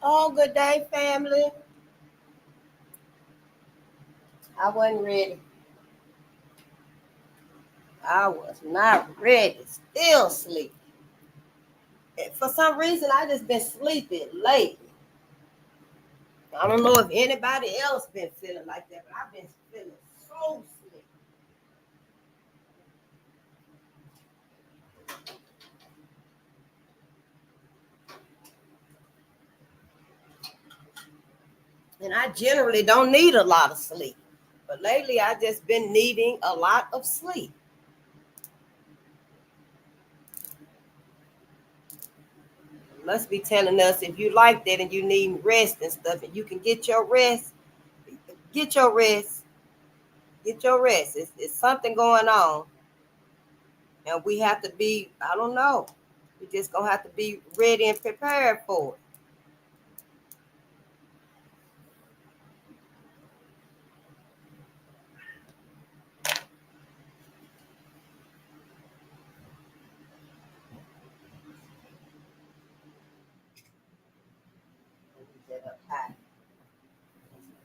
Oh, good day, family. I wasn't ready. I was not ready. Still sleep. For some reason, I just been sleeping lately. I don't know if anybody else been feeling like that, but I've been feeling so sleepy. And I generally don't need a lot of sleep. But lately, I just been needing a lot of sleep. It must be telling us if you like that and you need rest and stuff, and you can get your rest, get your rest, get your rest. It's something going on. And we have to be, I don't know, we just gonna have to be ready and prepared for it. Get up hot.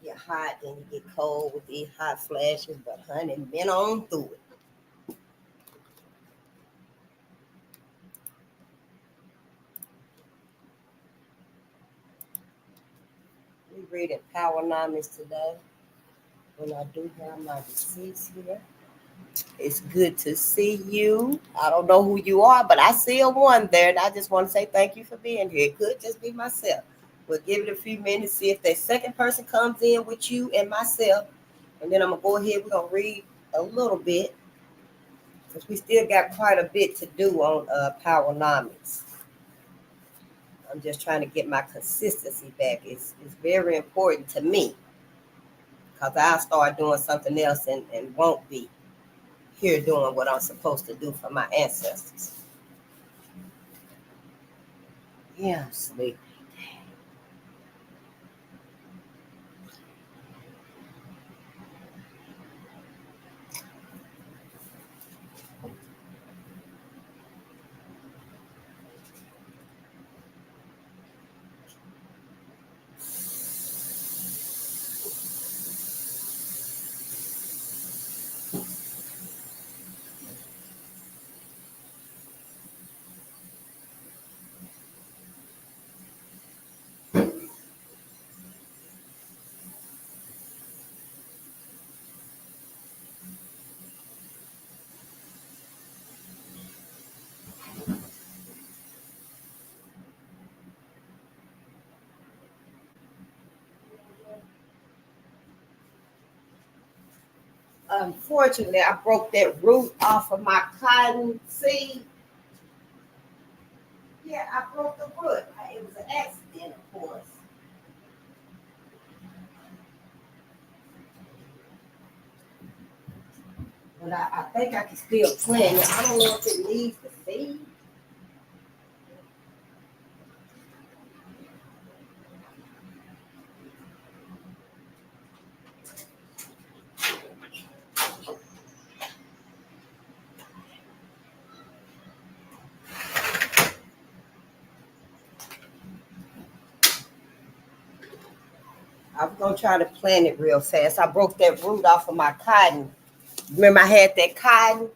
Get hot, then you get cold with these hot flashes, but honey, been on through it. We reading Powernomics today. And I do have my receipts here. It's good to see you. I don't know who you are, but I see a one there, and I just want to say thank you for being here. It could just be myself. We'll give it a few minutes, see if that second person comes in with you and myself. And then I'm going to go ahead. We're going to read a little bit because we still got quite a bit to do on Powernomics. I'm just trying to get my consistency back. It's very important to me because I'll start doing something else and won't be here doing what I'm supposed to do for my ancestors. Yeah, sleep. Unfortunately, I broke that root off of my cotton seed. Yeah, I broke the root. It was an accident, of course. But I think I can still plant it. I don't know if it needs the seed. I was gonna try to plant it real fast. I broke that root off of my cotton. Remember, I had that cotton,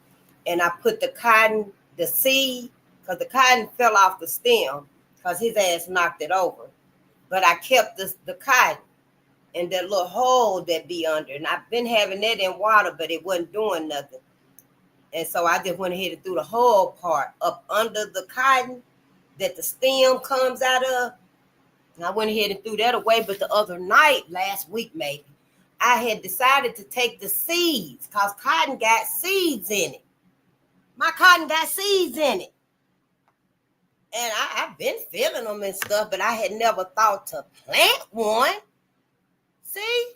and I put the cotton, the seed, because the cotton fell off the stem, because his ass knocked it over. But I kept the cotton and that little hole that be under, and I've been having that in water, but it wasn't doing nothing. And so I just went ahead and threw the whole part up under the cotton that the stem comes out of. And I went ahead and threw that away. But the other night, last week maybe, I had decided to take the seeds because cotton got seeds in it. My cotton got seeds in it. And I've been feeling them and stuff, but I had never thought to plant one. See,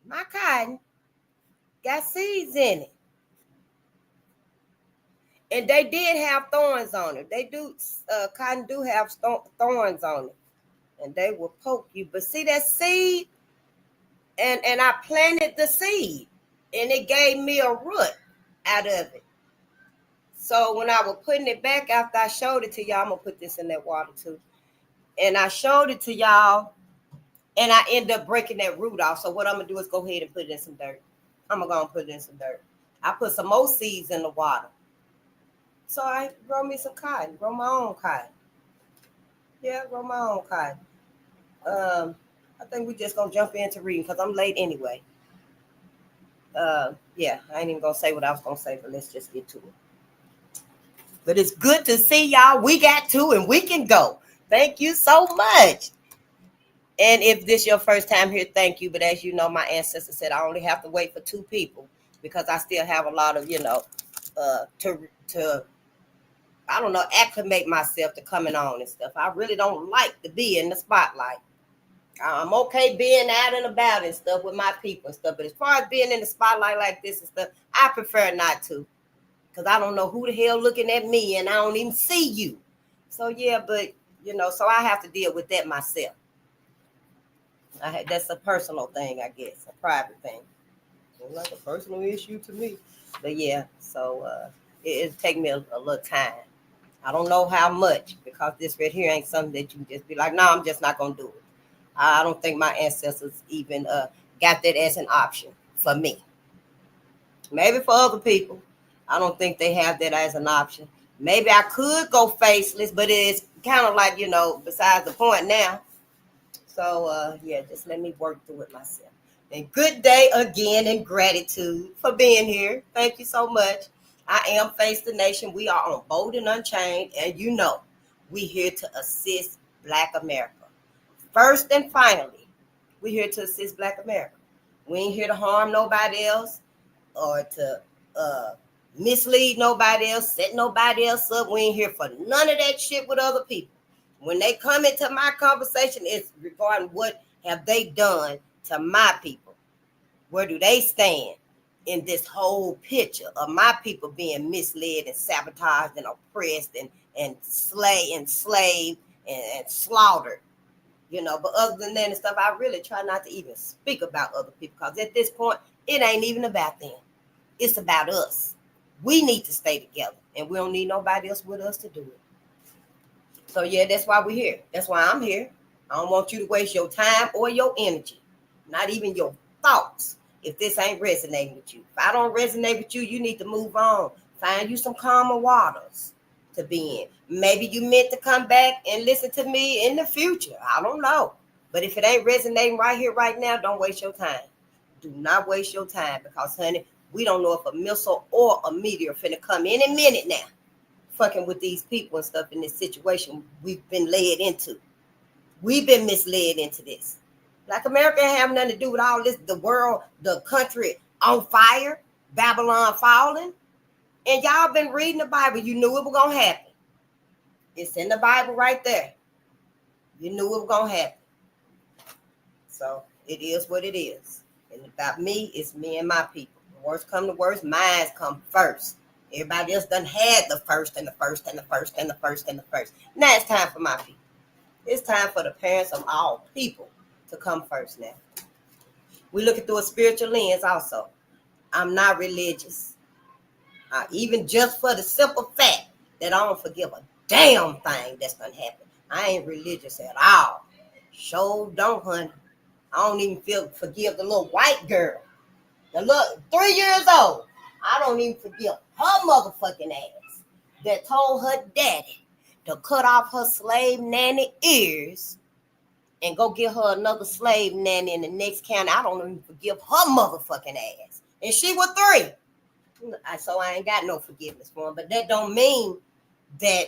my cotton got seeds in it. And they did have thorns on it. They do, cotton do have thorns on it. And they will poke you. But see that seed? And I planted the seed. And it gave me a root out of it. So when I was putting it back after I showed it to y'all, I'm going to put this in that water too. And I showed it to y'all, and I end up breaking that root off. So what I'm gonna do is go ahead and put it in some dirt. I'm gonna go and put it in some dirt. I put some more seeds in the water. So I grow me some cotton, grow my own cotton. Yeah, grow my own cotton. I think we just gonna jump into reading because I'm late anyway. Yeah, I ain't even gonna say what I was gonna say, but let's just get to it. But it's good to see y'all. We got to and we can go. Thank you so much. And if this your first time here, thank you. But as you know, my ancestor said I only have to wait for 2 people because I still have a lot of, to I don't know, acclimate myself to coming on and stuff. I really don't like to be in the spotlight. I'm okay being out and about and stuff with my people and stuff. But as far as being in the spotlight like this and stuff, I prefer not to. Because I don't know who the hell looking at me and I don't even see you. So yeah, but so I have to deal with that myself. That's a personal thing, I guess, a private thing. It's like a personal issue to me. But yeah, so it'll take me a little time. I don't know how much, because this right here ain't something that you just be like, no, I'm just not going to do it. I don't think my ancestors even got that as an option for me. Maybe for other people. I don't think they have that as an option. Maybe I could go faceless, but it's kind of like, besides the point now. So, yeah, just let me work through it myself. And good day again, and gratitude for being here. Thank you so much. I am Face the Nation. We are on Bolden Unchained, and we here to assist Black America. First and finally, we here to assist Black America. We ain't here to harm nobody else or to mislead nobody else, set nobody else up. We ain't here for none of that shit with other people. When they come into my conversation, it's regarding what have they done to my people. Where do they stand in this whole picture of my people being misled and sabotaged and oppressed and enslaved and slaughtered? But other than that and stuff, I really try not to even speak about other people, because at this point, it ain't even about them. It's about us. We need to stay together, and we don't need nobody else with us to do it. So yeah, that's why we're here. That's why I'm here. I don't want you to waste your time or your energy, not even your thoughts, if this ain't resonating with you. If I don't resonate with you, you need to move on. Find you some calmer waters to be in. Maybe you meant to come back and listen to me in the future. I don't know. But if it ain't resonating right here, right now, don't waste your time. Do not waste your time, because, honey, we don't know if a missile or a meteor finna come any minute now, fucking with these people and stuff in this situation we've been led into. We've been misled into this. Black America ain't have nothing to do with all this, the world, the country on fire, Babylon falling. And y'all been reading the Bible. You knew it was going to happen. It's in the Bible right there. You knew it was going to happen. So it is what it is. And about me, it's me and my people. The worst come to worst, mine come first. Everybody else done had the first and the first and the first and the first and the first. Now it's time for my people. It's time for the parents of all people to come first now. We look through a spiritual lens also. I'm not religious. Even just for the simple fact that I don't forgive a damn thing that's gonna happen. I ain't religious at all. Sure don't, honey. I don't even forgive the little white girl. The little 3 years old. I don't even forgive her motherfucking ass that told her daddy to cut off her slave nanny ears and go get her another slave nanny in the next county. I don't even forgive her motherfucking ass. And she was 3. So I ain't got no forgiveness for him. But that don't mean that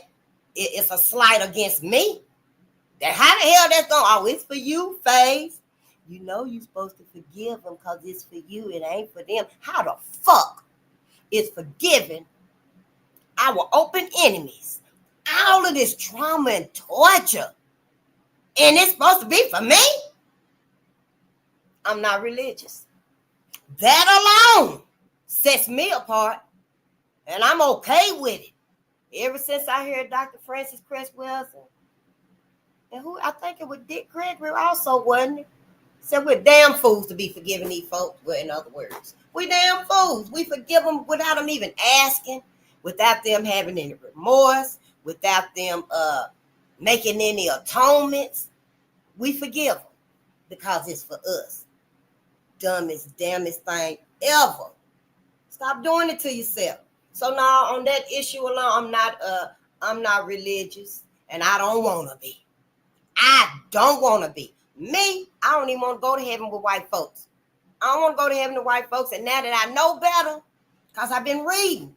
it's a slight against me. That how the hell that's going? Oh, it's for you, Faith. You know you're supposed to forgive them because it's for you. It ain't for them. How the fuck is forgiving our open enemies all of this trauma and torture, and it's supposed to be for me? I'm not religious. That alone sets me apart, and I'm okay with it. Ever since I heard Dr. Francis Cresswell and who I think it was Dick Gregory also, wasn't it? Said we're damn fools to be forgiving these folks. Well, in other words, we damn fools. We forgive them without them even asking, without them having any remorse, without them making any atonements. We forgive them because it's for us. Dumbest, damnest thing ever. Stop doing it to yourself. So now on that issue alone, I'm not religious, and I don't want to be. I don't want to be. Me, I don't even want to go to heaven with white folks. I don't want to go to heaven with white folks, and now that I know better, because I've been reading.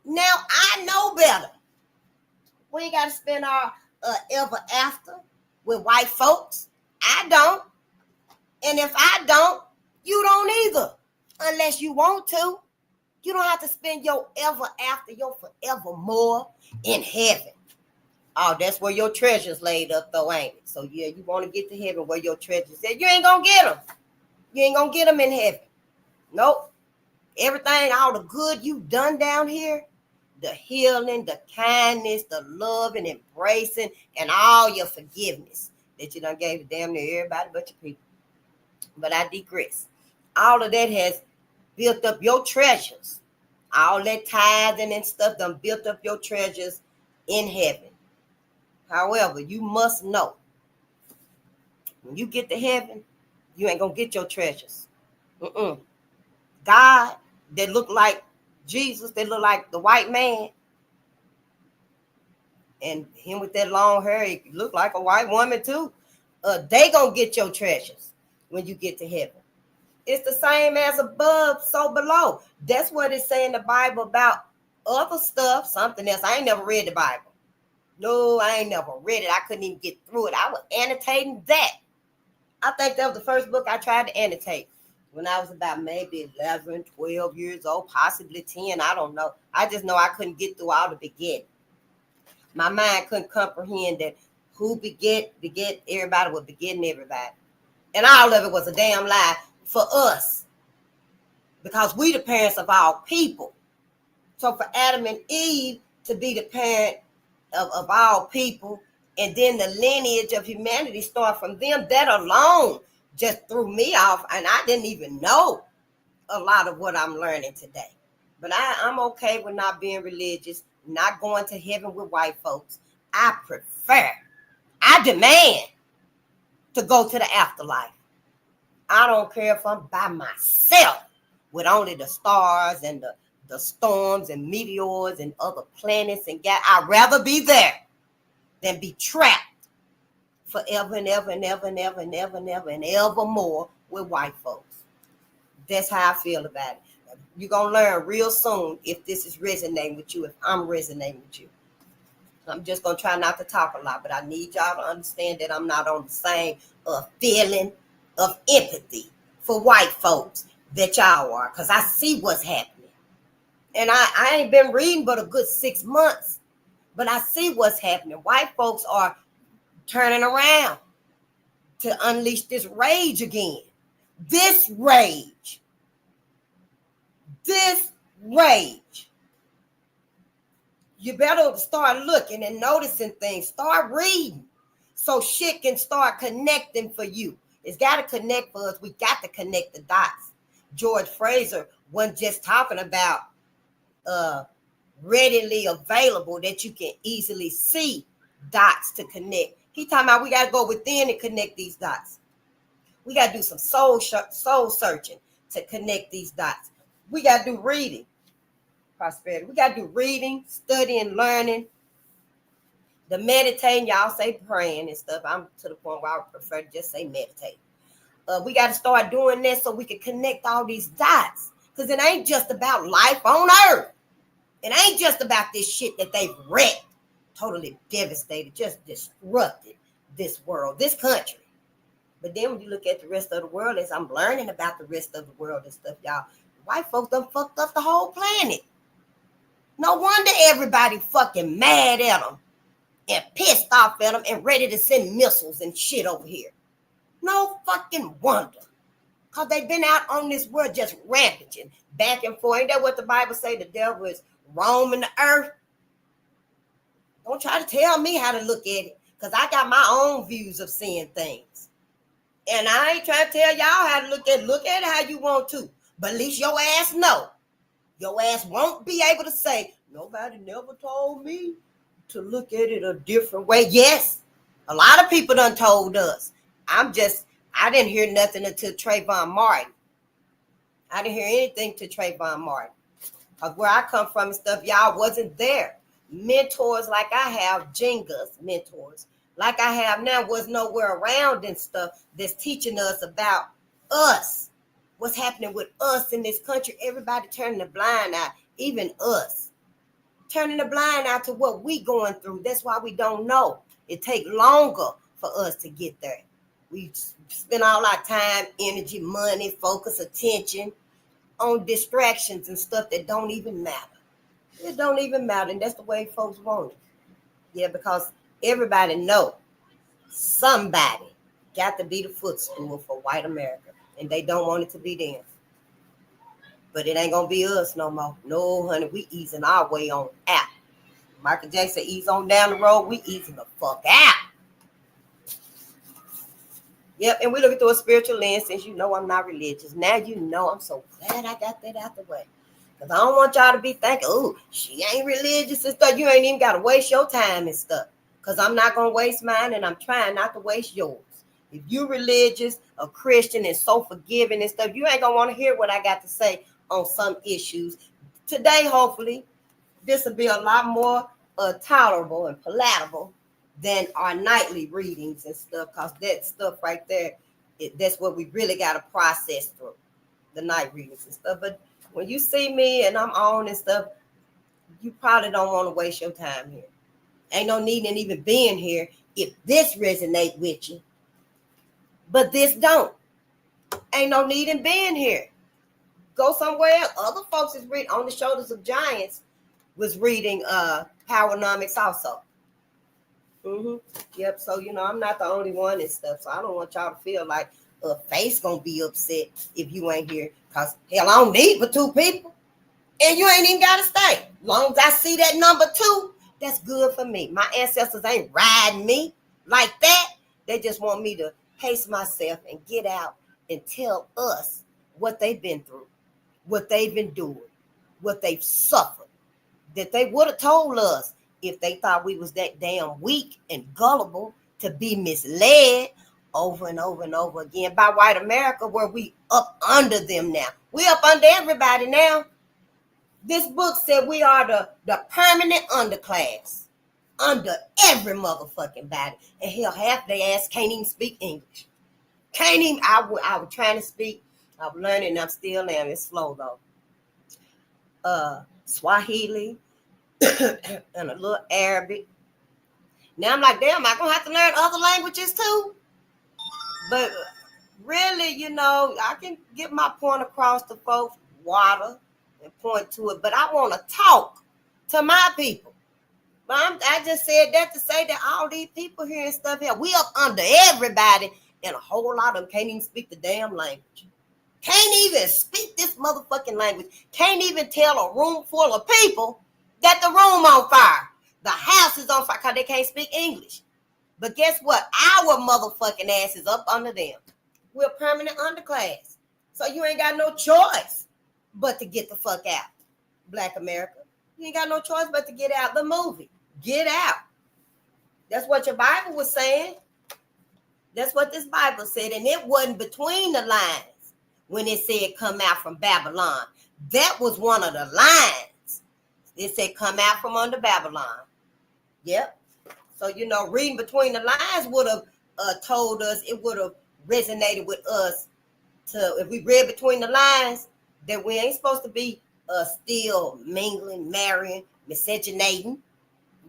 Now I know better. We ain't got to spend our ever after with white folks. I don't. And if I don't, you don't either. Unless you want to. You don't have to spend your ever after, your forevermore in heaven. Oh, that's where your treasure's laid up though, ain't it? So yeah, you want to get to heaven where your treasure's at. You ain't going to get them. You ain't going to get them in heaven. Nope. Everything, all the good you've done down here, the healing, the kindness, the love and embracing, and all your forgiveness that you done gave to damn near everybody but your people. But I digress. All of that has built up your treasures. All that tithing and stuff done built up your treasures in heaven. However, you must know, when you get to heaven, you ain't going to get your treasures. God, that look like Jesus, that look like the white man, and him with that long hair, he look like a white woman too. They going to get your treasures when you get to heaven. It's the same as above, so below. That's what it say in the Bible about other stuff, something else. I ain't never read the Bible. No, I ain't never read it. I couldn't even get through it. I was annotating that. I think that was the first book I tried to annotate when I was about maybe 11, 12 years old, possibly 10. I don't know. I just know I couldn't get through all the begetting. My mind couldn't comprehend that who beget everybody was begetting everybody. And all of it was a damn lie for us, because we the parents of all people. So for Adam and Eve to be the parent of all people, and then the lineage of humanity start from them, that alone just threw me off, and I didn't even know a lot of what I'm learning today. But I'm okay with not being religious, not going to heaven with white folks. I demand to go to the afterlife. I don't care if I'm by myself with only the stars and the storms and meteors and other planets and I'd rather be there than be trapped forever and ever and ever and ever and ever and ever and ever more with white folks. That's how I feel about it. You're going to learn real soon if this is resonating with you, if I'm resonating with you. I'm just going to try not to talk a lot, but I need y'all to understand that I'm not on the same feeling of empathy for white folks that y'all are, because I see what's happening. And I ain't been reading but a good 6 months, but I see what's happening. White folks are turning around to unleash this rage again. This rage. You better start looking and noticing things. Start reading so shit can start connecting for you. It's got to connect for us. We got to connect the dots. George Fraser wasn't just talking about readily available that you can easily see dots to connect. He talking about we got to go within and connect these dots. We got to do some soul searching to connect these dots. We got to do reading, prosperity. We got to do reading, studying, learning. The meditating, y'all say praying and stuff. I'm to the point where I would prefer to just say meditate. We got to start doing this so we can connect all these dots. Because it ain't just about life on earth. It ain't just about this shit that they've wrecked, totally devastated, just disrupted this world, this country. But then when you look at the rest of the world, as I'm learning about the rest of the world and stuff, y'all, white folks done fucked up the whole planet. No wonder everybody fucking mad at them and pissed off at them and ready to send missiles and shit over here. No fucking wonder. Because they've been out on this world just rampaging back and forth. Ain't that what the Bible say? The devil is roaming the earth. Don't try to tell me how to look at it, because I got my own views of seeing things. And I ain't trying to tell y'all how to look at it how you want to. But at least your ass know. Your ass won't be able to say, nobody never told me to look at it a different way. Yes, a lot of people done told us. I didn't hear nothing until Trayvon Martin. I didn't hear anything to Trayvon Martin. Because where I come from and stuff, y'all wasn't there. Mentors like I have, Jenga's mentors, like I have now, was nowhere around and stuff that's teaching us about us. What's happening with us in this country. Everybody turning the blind eye, even us. Turning the blind eye to what we going through. That's why we don't know. It take longer for us to get there. We spend all our time, energy, money, focus, attention on distractions and stuff that don't even matter. It don't even matter, and that's the way folks want it. Yeah, because everybody know somebody got to be the footstool for white America, and they don't want it to be them. But it ain't gonna be us no more. No, honey, we easing our way on out. Michael Jackson ease on down the road, we easing the fuck out. Yep, and we looking through a spiritual lens. Since you know I'm not religious, now you know. I'm so glad I got that out the way. Because I don't want y'all to be thinking, oh, she ain't religious and stuff. You ain't even got to waste your time and stuff. Because I'm not going to waste mine, and I'm trying not to waste yours. If you religious, a Christian, and so forgiving and stuff, you ain't going to want to hear what I got to say on some issues. Today, hopefully, this will be a lot more tolerable and palatable than our nightly readings and stuff, because that stuff right there, that's what we really got to process through, the night readings and stuff. But when you see me and I'm on and stuff, you probably don't want to waste your time here. Ain't no need in even being here if this resonate with you, but this don't. Ain't no need in being here. Go somewhere else. Other folks is reading On the Shoulders of Giants was reading Powernomics also. Yep. So, I'm not the only one and stuff. So I don't want y'all to feel like a face gonna be upset if you ain't here. Cause hell, I don't need but 2 people. And you ain't even gotta stay. Long as I see that number 2, that's good for me. My ancestors ain't riding me like that. They just want me to pace myself and get out and tell us what they've been through, what they've endured, what they've suffered. That they would have told us if they thought we was that damn weak and gullible to be misled over and over and over again by white America, where we up under them now. We up under everybody now. This book said we are the permanent underclass. Under every motherfucking body. And hell, half their ass can't even speak English. Can't even, I was trying to speak, I'm learning, I'm still learning, it's slow though. Swahili, and a little Arabic. Now I'm like, damn, am I gonna have to learn other languages too? But really, I can get my point across to folks, water, and point to it. But I want to talk to my people. But I just said that to say that all these people here and stuff here, we up under everybody, and a whole lot of them can't even speak the damn language. Can't even speak this motherfucking language. Can't even tell a room full of people that the room on fire. The house is on fire because they can't speak English. But guess what? Our motherfucking ass is up under them. We're permanent underclass. So you ain't got no choice but to get the fuck out. Black America. You ain't got no choice but to get out the movie. Get out. That's what your Bible was saying. That's what this Bible said. And it wasn't between the lines when it said come out from Babylon. That was one of the lines. It said come out from under Babylon. Yep. So, reading between the lines would have told us, it would have resonated with us if we read between the lines, that we ain't supposed to be still mingling, marrying, miscegenating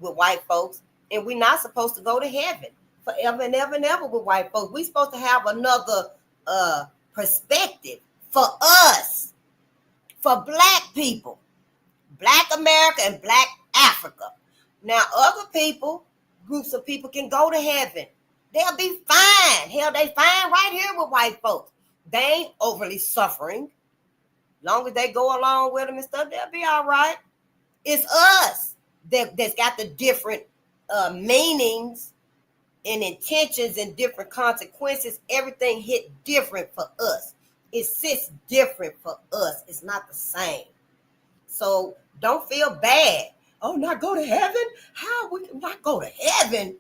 with white folks. And we're not supposed to go to heaven forever and ever and ever with white folks. We're supposed to have another perspective for us, for black people, black America and black Africa. Now, other people, groups of people can go to heaven. They'll be fine. Hell, they fine right here with white folks. They ain't overly suffering. Long as they go along with them and stuff, they'll be all right. It's us that's got the different meanings and intentions and different consequences. Everything hit different for us. It sits different for us. It's not the same. So don't feel bad Oh, not go to heaven? How we not go to heaven?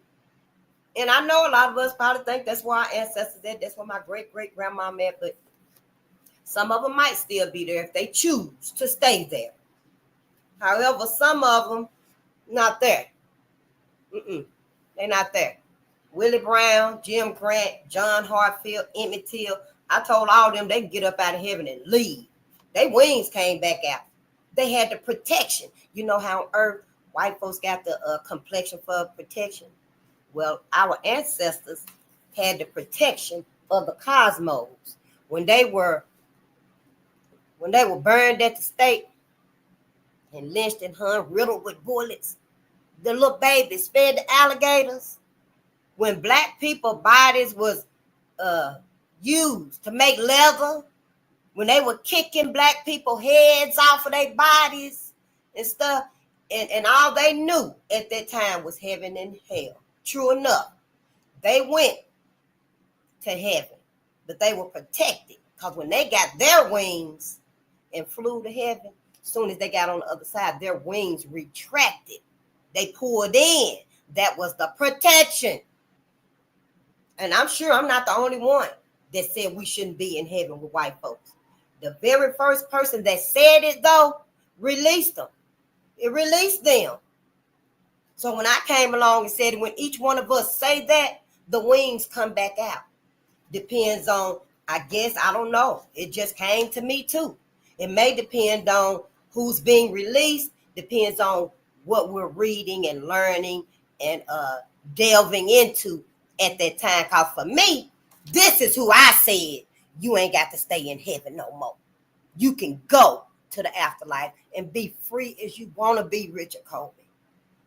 And I know a lot of us probably think that's where our ancestors at. That's where my great-great-grandma at. But some of them might still be there if they choose to stay there. However, some of them not there. They're not there. Willie Brown, Jim Grant, John Hartfield, Emmett Till. I told all of them they can get up out of heaven and leave. Their wings came back out. They had the protection. You know how on earth white folks got the complexion for protection? Well, our ancestors had the protection of the cosmos. When they were burned at the stake and lynched and hung, riddled with bullets, the little babies fed the alligators. When black people bodies was used to make leather, when they were kicking black people heads off of their bodies and stuff, and all they knew at that time was heaven and hell. True enough, they went to heaven, but they were protected because when they got their wings and flew to heaven, as soon as they got on the other side, their wings retracted. They pulled in. That was the protection. And I'm sure I'm not the only one that said we shouldn't be in heaven with white folks. The very first person that said it, though, released them. It released them. So when I came along and said, when each one of us say that, the wings come back out. Depends on, I guess, I don't know. It just came to me too. It may depend on who's being released. Depends on what we're reading and learning and delving into at that time. Because for me, this is who I said, you ain't got to stay in heaven no more. You can go to the afterlife and be free as you want to be, Richard Colby.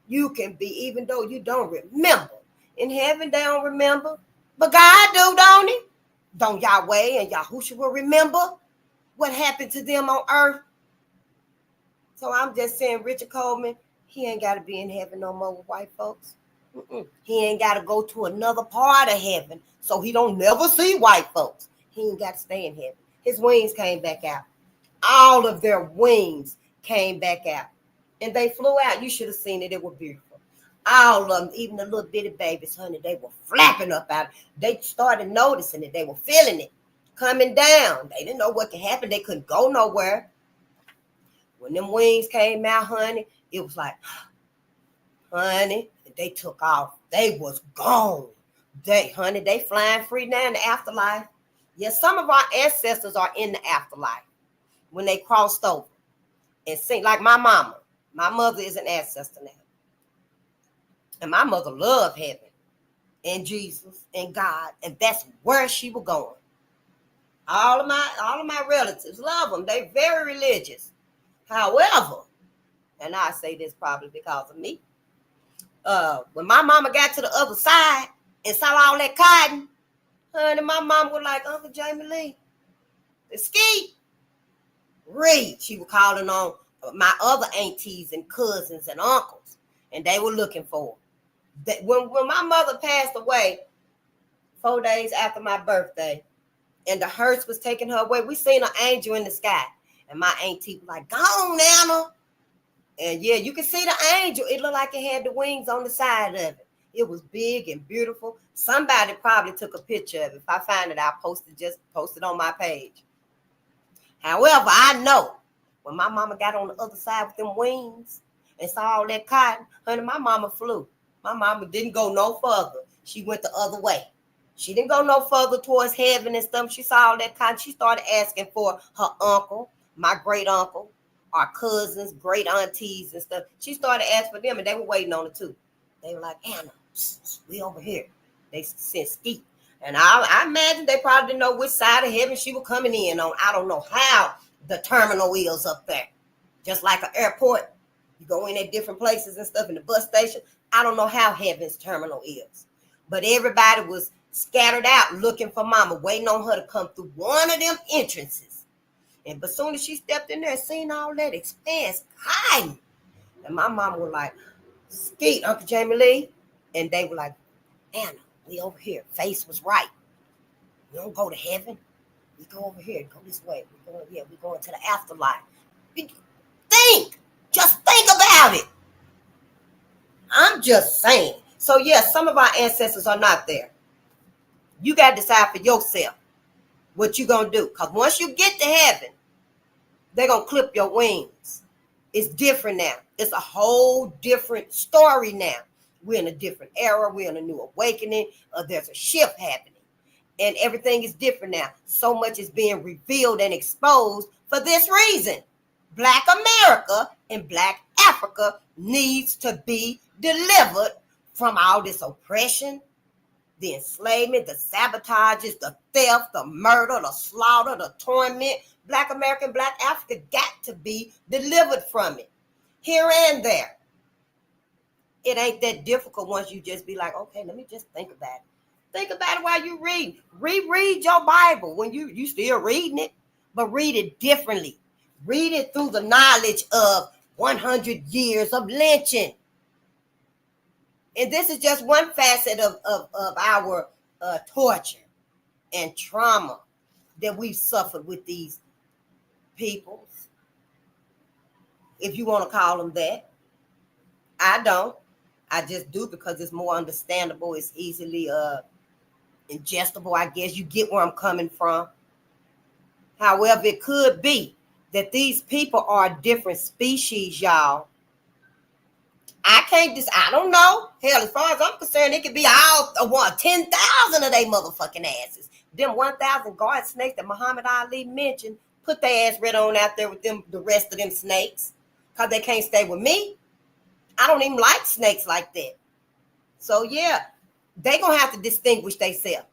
You can be, even though you don't remember. In heaven, they don't remember. But God do, don't he? Don't Yahweh and Yahushua will remember what happened to them on earth? So I'm just saying, Richard Coleman, he ain't got to be in heaven no more with white folks. He ain't got to go to another part of heaven so he don't never see white folks. He ain't got to stay in heaven. His wings came back out. All of their wings came back out. And they flew out. You should have seen it. It was beautiful. All of them, even the little bitty babies, honey, they were flapping up out. They started noticing it. They were feeling it coming down. They didn't know what could happen. They couldn't go nowhere. When them wings came out, honey, it was like, honey, they took off. They was gone. They flying free now in the afterlife. Yes, some of our ancestors are in the afterlife when they crossed over and sing like my mama. My mother is an ancestor now. And my mother loved heaven and Jesus and God. And that's where she was going. All of my relatives love them. They're very religious. However, and I say this probably because of me, when my mama got to the other side and saw all that cotton, honey, my mama was like, Uncle Jamie Lee, the ski. Read. She was calling on my other aunties and cousins and uncles, and they were looking for her. When my mother passed away 4 days after my birthday, and the hearse was taking her away, we seen an angel in the sky. And my auntie was like, go on, Nana. And yeah, you can see the angel. It looked like it had the wings on the side of it. It was big and beautiful. Somebody probably took a picture of it. If I find it, I'll post it on my page. However, I know when my mama got on the other side with them wings and saw all that cotton, honey, my mama flew. My mama didn't go no further. She went the other way. She didn't go no further towards heaven and stuff. She saw all that cotton. She started asking for her uncle, my great uncle, our cousins, great aunties and stuff. She started asking for them, and they were waiting on her too. They were like, Anna, we over here. They sent Skeet. And I imagine they probably didn't know which side of heaven she was coming in on. I don't know how the terminal is up there. Just like an airport, you go in at different places and stuff in the bus station. I don't know how heaven's terminal is. But everybody was scattered out looking for mama, waiting on her to come through one of them entrances. And as soon as she stepped in there, seen all that expanse, hiding. And my mama was like, Skeet, Uncle Jamie Lee. And they were like, Anna, we over here. Face was right. We don't go to heaven. We go over here. Go this way. We're going to the afterlife. Just think about it. I'm just saying. So yes, some of our ancestors are not there. You got to decide for yourself what you gonna do. Because once you get to heaven, they're gonna clip your wings. It's different now. It's a whole different story now. We're in a different era. We're in a new awakening. There's a shift happening. And everything is different now. So much is being revealed and exposed for this reason. Black America and Black Africa needs to be delivered from all this oppression, the enslavement, the sabotages, the theft, the murder, the slaughter, the torment. Black America and Black Africa got to be delivered from it. Here and there. It ain't that difficult once you just be like, okay, let me just think about it. Think about it while you read. Reread your Bible when you still reading it, but read it differently. Read it through the knowledge of 100 years of lynching. And this is just one facet of our torture and trauma that we've suffered with these peoples, if you want to call them that. I don't. I just do because it's more understandable. It's easily ingestible, I guess. You get where I'm coming from. However, it could be that these people are a different species, y'all. I don't know. Hell, as far as I'm concerned, it could be all 10,000 of they motherfucking asses. Them 1,000 guard snakes that Muhammad Ali mentioned, put their ass right on out there with them, the rest of them snakes, because they can't stay with me. I don't even like snakes like that. So yeah, they gonna have to distinguish themselves.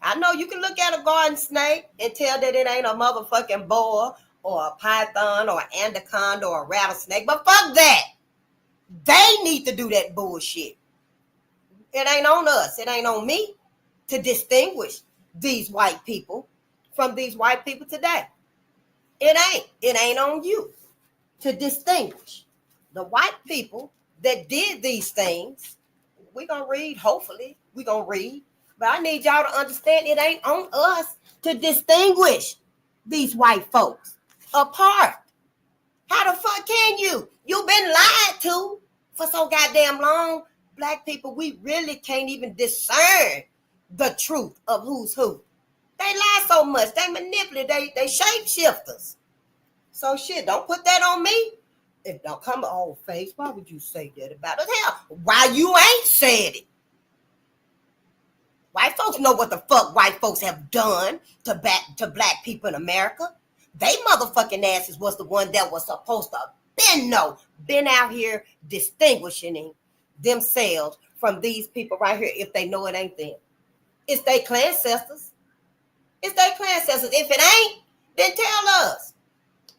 I know you can look at a garden snake and tell that it ain't a motherfucking boa or a python or an anaconda or a rattlesnake, but fuck that. They need to do that bullshit. It ain't on us. It ain't on me to distinguish these white people from these white people today. It ain't. It ain't on you to distinguish the white people that did these things. We're going to read, hopefully. We're going to read. But I need y'all to understand it ain't on us to distinguish these white folks apart. How the fuck can you? You've been lied to for so goddamn long. Black people, we really can't even discern the truth of who's who. They lie so much. They manipulate. They shapeshifters. So shit, don't put that on me. If don't come on face, why would you say that about us? Hell, why you ain't said it? White folks know what the fuck white folks have done to black people in America. They motherfucking asses was the one that was supposed to been out here distinguishing themselves from these people right here if they know it ain't them. It's their clan ancestors. It's their clan ancestors. If it ain't, then tell us.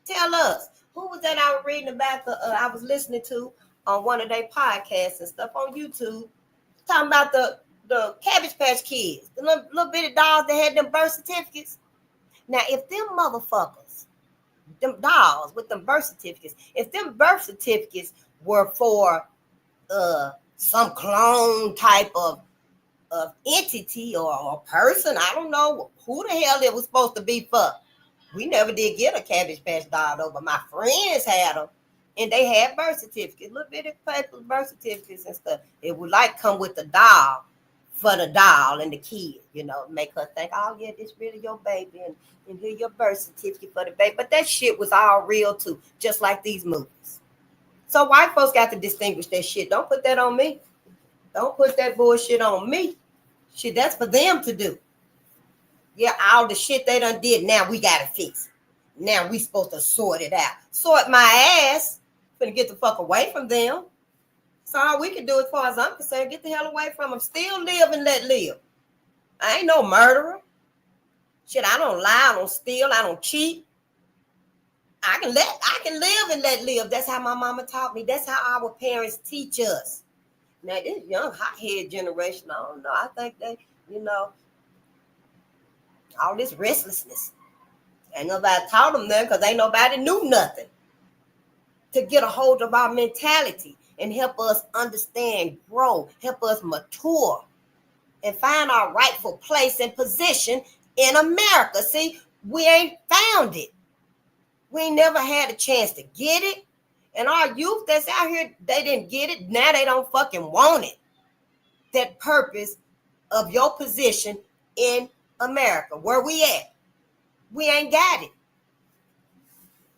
Tell us. Who was that I was reading about I was listening to on one of their podcasts and stuff on YouTube, talking about the Cabbage Patch Kids, the little bitty dolls that had them birth certificates. Now, if them motherfuckers, them dolls with them birth certificates, if them birth certificates were for some clone type of entity or a person, I don't know who the hell it was supposed to be for. We never did get a Cabbage Patch doll though, but my friends had them, and they had birth certificates, little bitty paper birth certificates and stuff. It would like come with the doll for the doll and the kid, you know, make her think, oh yeah, this really your baby, and here your birth certificate for the baby. But that shit was all real too, just like these movies. So white folks got to distinguish that shit. Don't put that on me. Don't put that bullshit on me. Shit, that's for them to do. Yeah, all the shit they done did, now we got to fix it. Now we supposed to sort it out. Sort my ass. Finna get the fuck away from them. So all we can do as far as I'm concerned, get the hell away from them. Still live and let live. I ain't no murderer. Shit, I don't lie, I don't steal, I don't cheat. I can live and let live. That's how my mama taught me. That's how our parents teach us. Now, this young hothead generation, I don't know. I think they, you know, all this restlessness. Ain't nobody taught them that because ain't nobody knew nothing to get a hold of our mentality and help us understand, grow, help us mature, and find our rightful place and position in America. See, we ain't found it. We ain't never had a chance to get it. And our youth that's out here, they didn't get it. Now they don't fucking want it. That purpose of your position in America. Where we at? We ain't got it.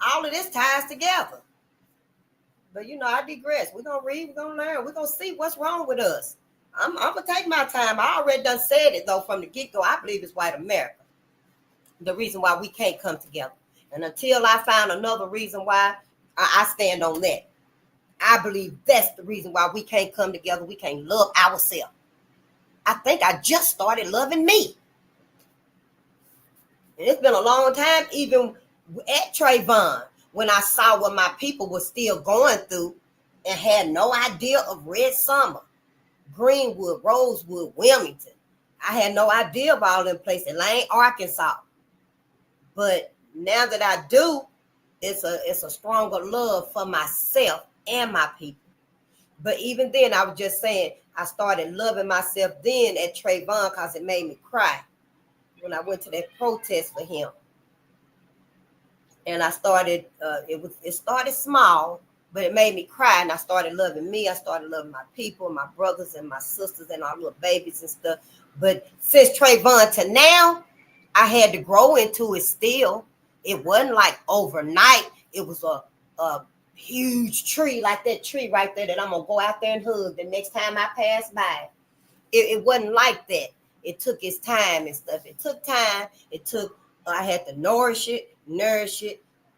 All of this ties together. But I digress. We're gonna read, we're gonna learn, we're gonna see what's wrong with us. I'm gonna take my time. I already done said it though from the get-go. I believe it's white America. The reason why we can't come together. And until I find another reason why, I stand on that. I believe that's the reason why we can't come together. We can't love ourselves. I think I just started loving me. And it's been a long time, even at Trayvon, when I saw what my people were still going through and had no idea of Red Summer, Greenwood, Rosewood, Wilmington. I had no idea of all them places, Lane, Arkansas. But now that I do, it's a stronger love for myself and my people. But even then, I was just saying, I started loving myself then at Trayvon because it made me cry when I went to that protest for him. And I started, it started small, but it made me cry. And I started loving me. I started loving my people, my brothers and my sisters and our little babies and stuff. But since Trayvon to now, I had to grow into it still. It wasn't like overnight. It was a huge tree, like that tree right there that I'm going to go out there and hug the next time I pass by. It wasn't like that. It took its time and stuff. It took time. I had to nourish it,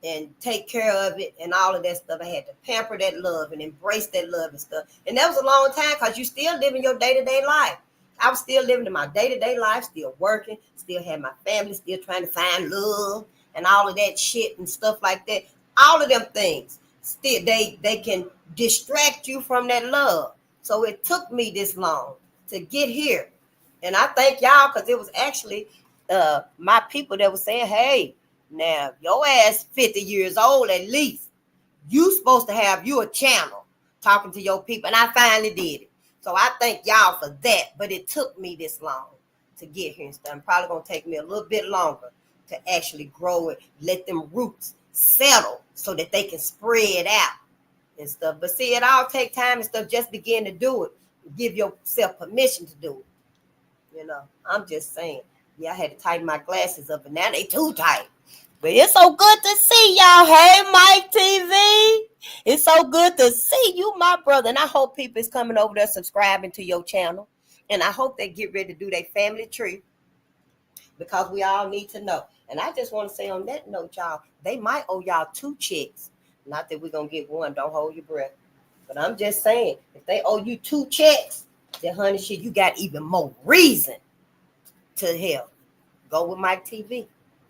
and take care of it and all of that stuff. I had to pamper that love and embrace that love and stuff. And that was a long time because you still living your day-to-day life. I was still living in my day-to-day life, still working, still had my family, still trying to find love and all of that shit and stuff like that. All of them things, still they can distract you from that love. So it took me this long to get here. And I thank y'all because it was actually my people that was saying, hey, now your ass 50 years old at least. You supposed to have you a channel talking to your people. And I finally did it. So I thank y'all for that. But it took me this long to get here and stuff. It's probably going to take me a little bit longer to actually grow it, let them roots settle so that they can spread out and stuff. But see, it all take time and stuff. Just begin to do it. Give yourself permission to do it. I'm just saying. Yeah, I had to tighten my glasses up, and now they too tight. But it's so good to see y'all. Hey, Mike TV. It's so good to see you, my brother. And I hope people is coming over there subscribing to your channel. And I hope they get ready to do their family tree because we all need to know. And I just want to say on that note, y'all, they might owe y'all 2 checks. Not that we're going to get one. Don't hold your breath. But I'm just saying, if they owe you 2 checks, then, honey, shit, you got even more reason to help. Go with Mike TV.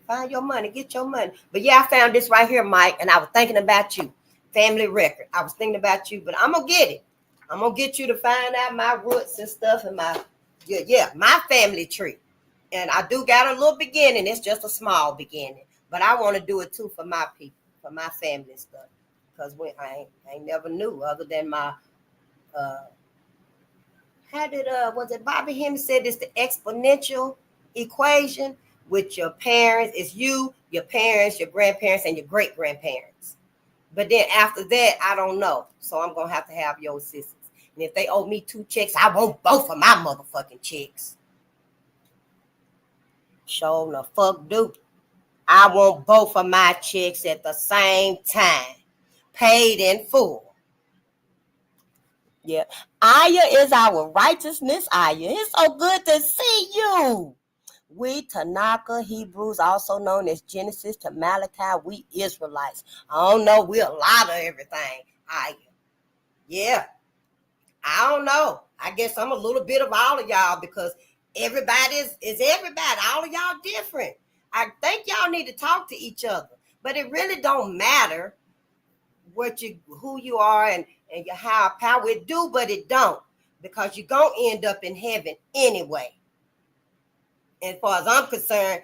Find your money. Get your money. But yeah, I found this right here, Mike, and I was thinking about you. Family record. I was thinking about you, but I'm going to get it. I'm going to get you to find out my roots and stuff and my family tree. And I do got a little beginning. It's just a small beginning. But I want to do it too for my people, for my family and stuff. Because I ain't never knew other than my, was it Bobby Hemming said it's the exponential equation with your parents. It's you, your parents, your grandparents, and your great-grandparents. But then after that, I don't know. So I'm going to have your assistance. And if they owe me 2 checks, I want both of my motherfucking checks. Show the fuck do. I want both of my checks at the same time. Paid in full. Yeah. Aya is our righteousness. Aya. It's so good to see you. We Tanaka Hebrews, also known as Genesis to Malachi, we Israelites. I don't know. We're a lot of everything. Aya. Yeah. I don't know. I guess I'm a little bit of all of y'all because everybody is everybody. All of y'all different. I think y'all need to talk to each other. But it really don't matter who you are and your higher power. It do, but it don't. Because you're going to end up in heaven anyway. And as far as I'm concerned,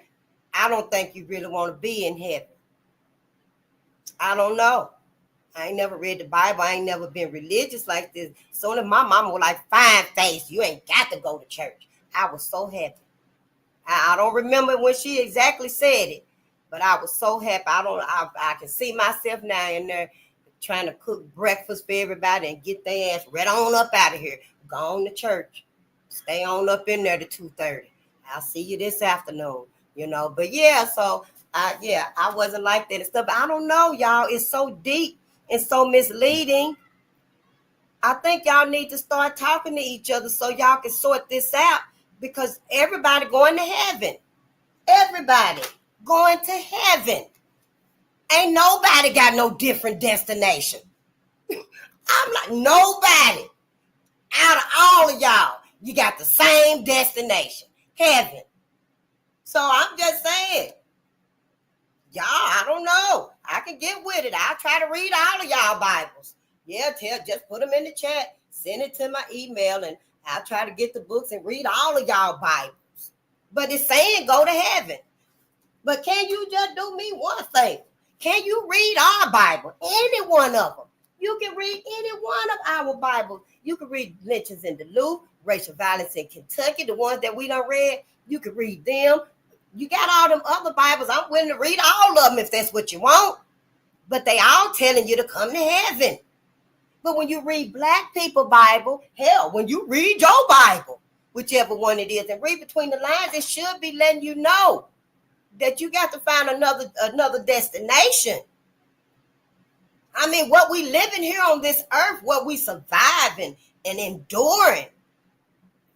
I don't think you really want to be in heaven. I don't know. I ain't never read the Bible. I ain't never been religious like this. So my mama was like, fine face, you ain't got to go to church. I was so happy. I don't remember when she exactly said it, but I was so happy. I can see myself now in there trying to cook breakfast for everybody and get their ass right on up out of here. Go on to church. Stay on up in there to 2:30. I'll see you this afternoon, you know. But yeah, so I wasn't like that and stuff. But I don't know, y'all. It's so deep and so misleading. I think y'all need to start talking to each other so y'all can sort this out, because everybody going to heaven. Everybody going to heaven. Ain't nobody got no different destination. I'm like, nobody. Out of all of y'all, you got the same destination, heaven. So I'm just saying, y'all, I don't know. I can get with it. I'll try to read all of y'all Bibles. Yeah, just put them in the chat. Send it to my email, and I'll try to get the books and read all of y'all Bibles. But it's saying go to heaven. But can you just do me one thing? Can you read our Bible? Any one of them. You can read any one of our Bibles. You can read lynchings in Duluth, racial violence in Kentucky, the ones that we done read. You can read them. You got all them other Bibles. I'm willing to read all of them if that's what you want. But they all telling you to come to heaven. But when you read Black people Bible, hell, when you read your Bible, whichever one it is, and read between the lines, it should be letting you know that you got to find another destination. I mean, what we living here on this earth, what we surviving and enduring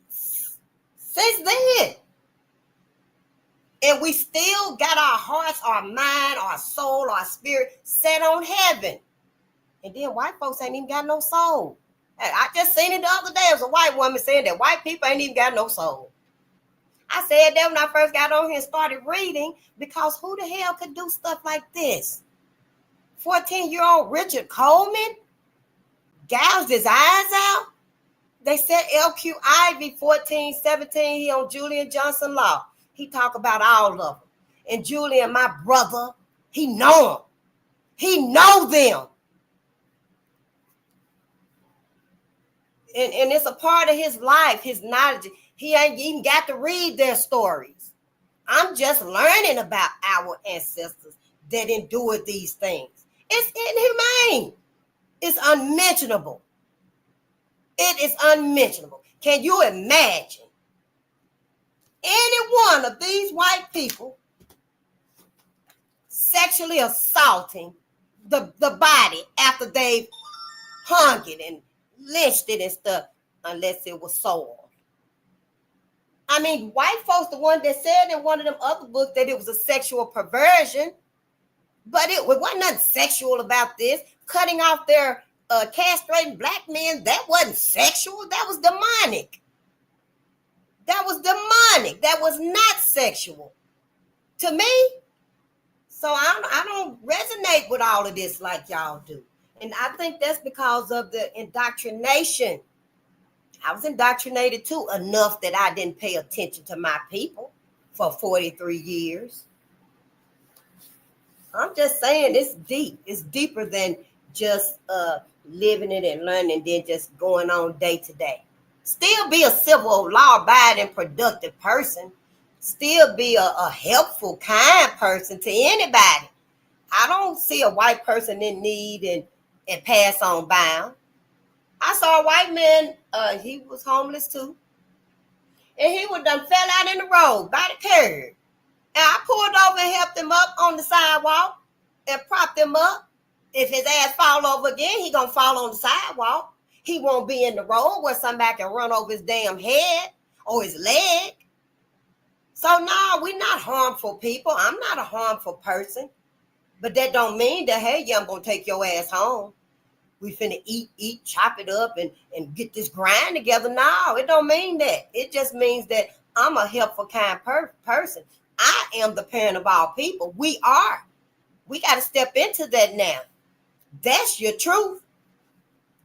since then. And we still got our hearts, our mind, our soul, our spirit set on heaven. And then white folks ain't even got no soul. I just seen it the other day. It was a white woman saying that white people ain't even got no soul. I said that when I first got on here and started reading, because who the hell could do stuff like this? 14-year-old Richard Coleman gouged his eyes out. They said LQ Ivy, 14, 17, he on Julian Johnson Law. He talk about all of them. And Julian, my brother, he know them. He know them. And it's a part of his life, his knowledge. He ain't even got to read their stories. I'm just learning about our ancestors that endured these things. It's inhumane. It's unmentionable. It is unmentionable. Can you imagine any one of these white people sexually assaulting the body after they've hung it and lynched it and stuff, unless it was sold? I mean, white folks, the one that said in one of them other books that it was a sexual perversion, but it wasn't nothing sexual about this. Cutting off their castrating Black men, that wasn't sexual. That was demonic. That was demonic. That was not sexual to me. So I don't resonate with all of this like y'all do. And I think that's because of the indoctrination. I was indoctrinated too, enough that I didn't pay attention to my people for 43 years. I'm just saying it's deep. It's deeper than just living it and learning, then just going on day to day. Still be a civil, law-abiding, productive person. Still be a helpful, kind person to anybody. I don't see a white person in need and pass on by. I saw a white man, he was homeless too. And he was done fell out in the road by the curb. And I pulled over and helped him up on the sidewalk and propped him up. If his ass fall over again, he gonna fall on the sidewalk. He won't be in the road where somebody can run over his damn head or his leg. So no, we're not harmful people. I'm not a harmful person. But that don't mean that, hey, yeah, I'm gonna take your ass home. We finna eat, chop it up, and get this grind together. No, it don't mean that. It just means that I'm a helpful, kind person. I am the parent of all people. We are. We got to step into that now. That's your truth.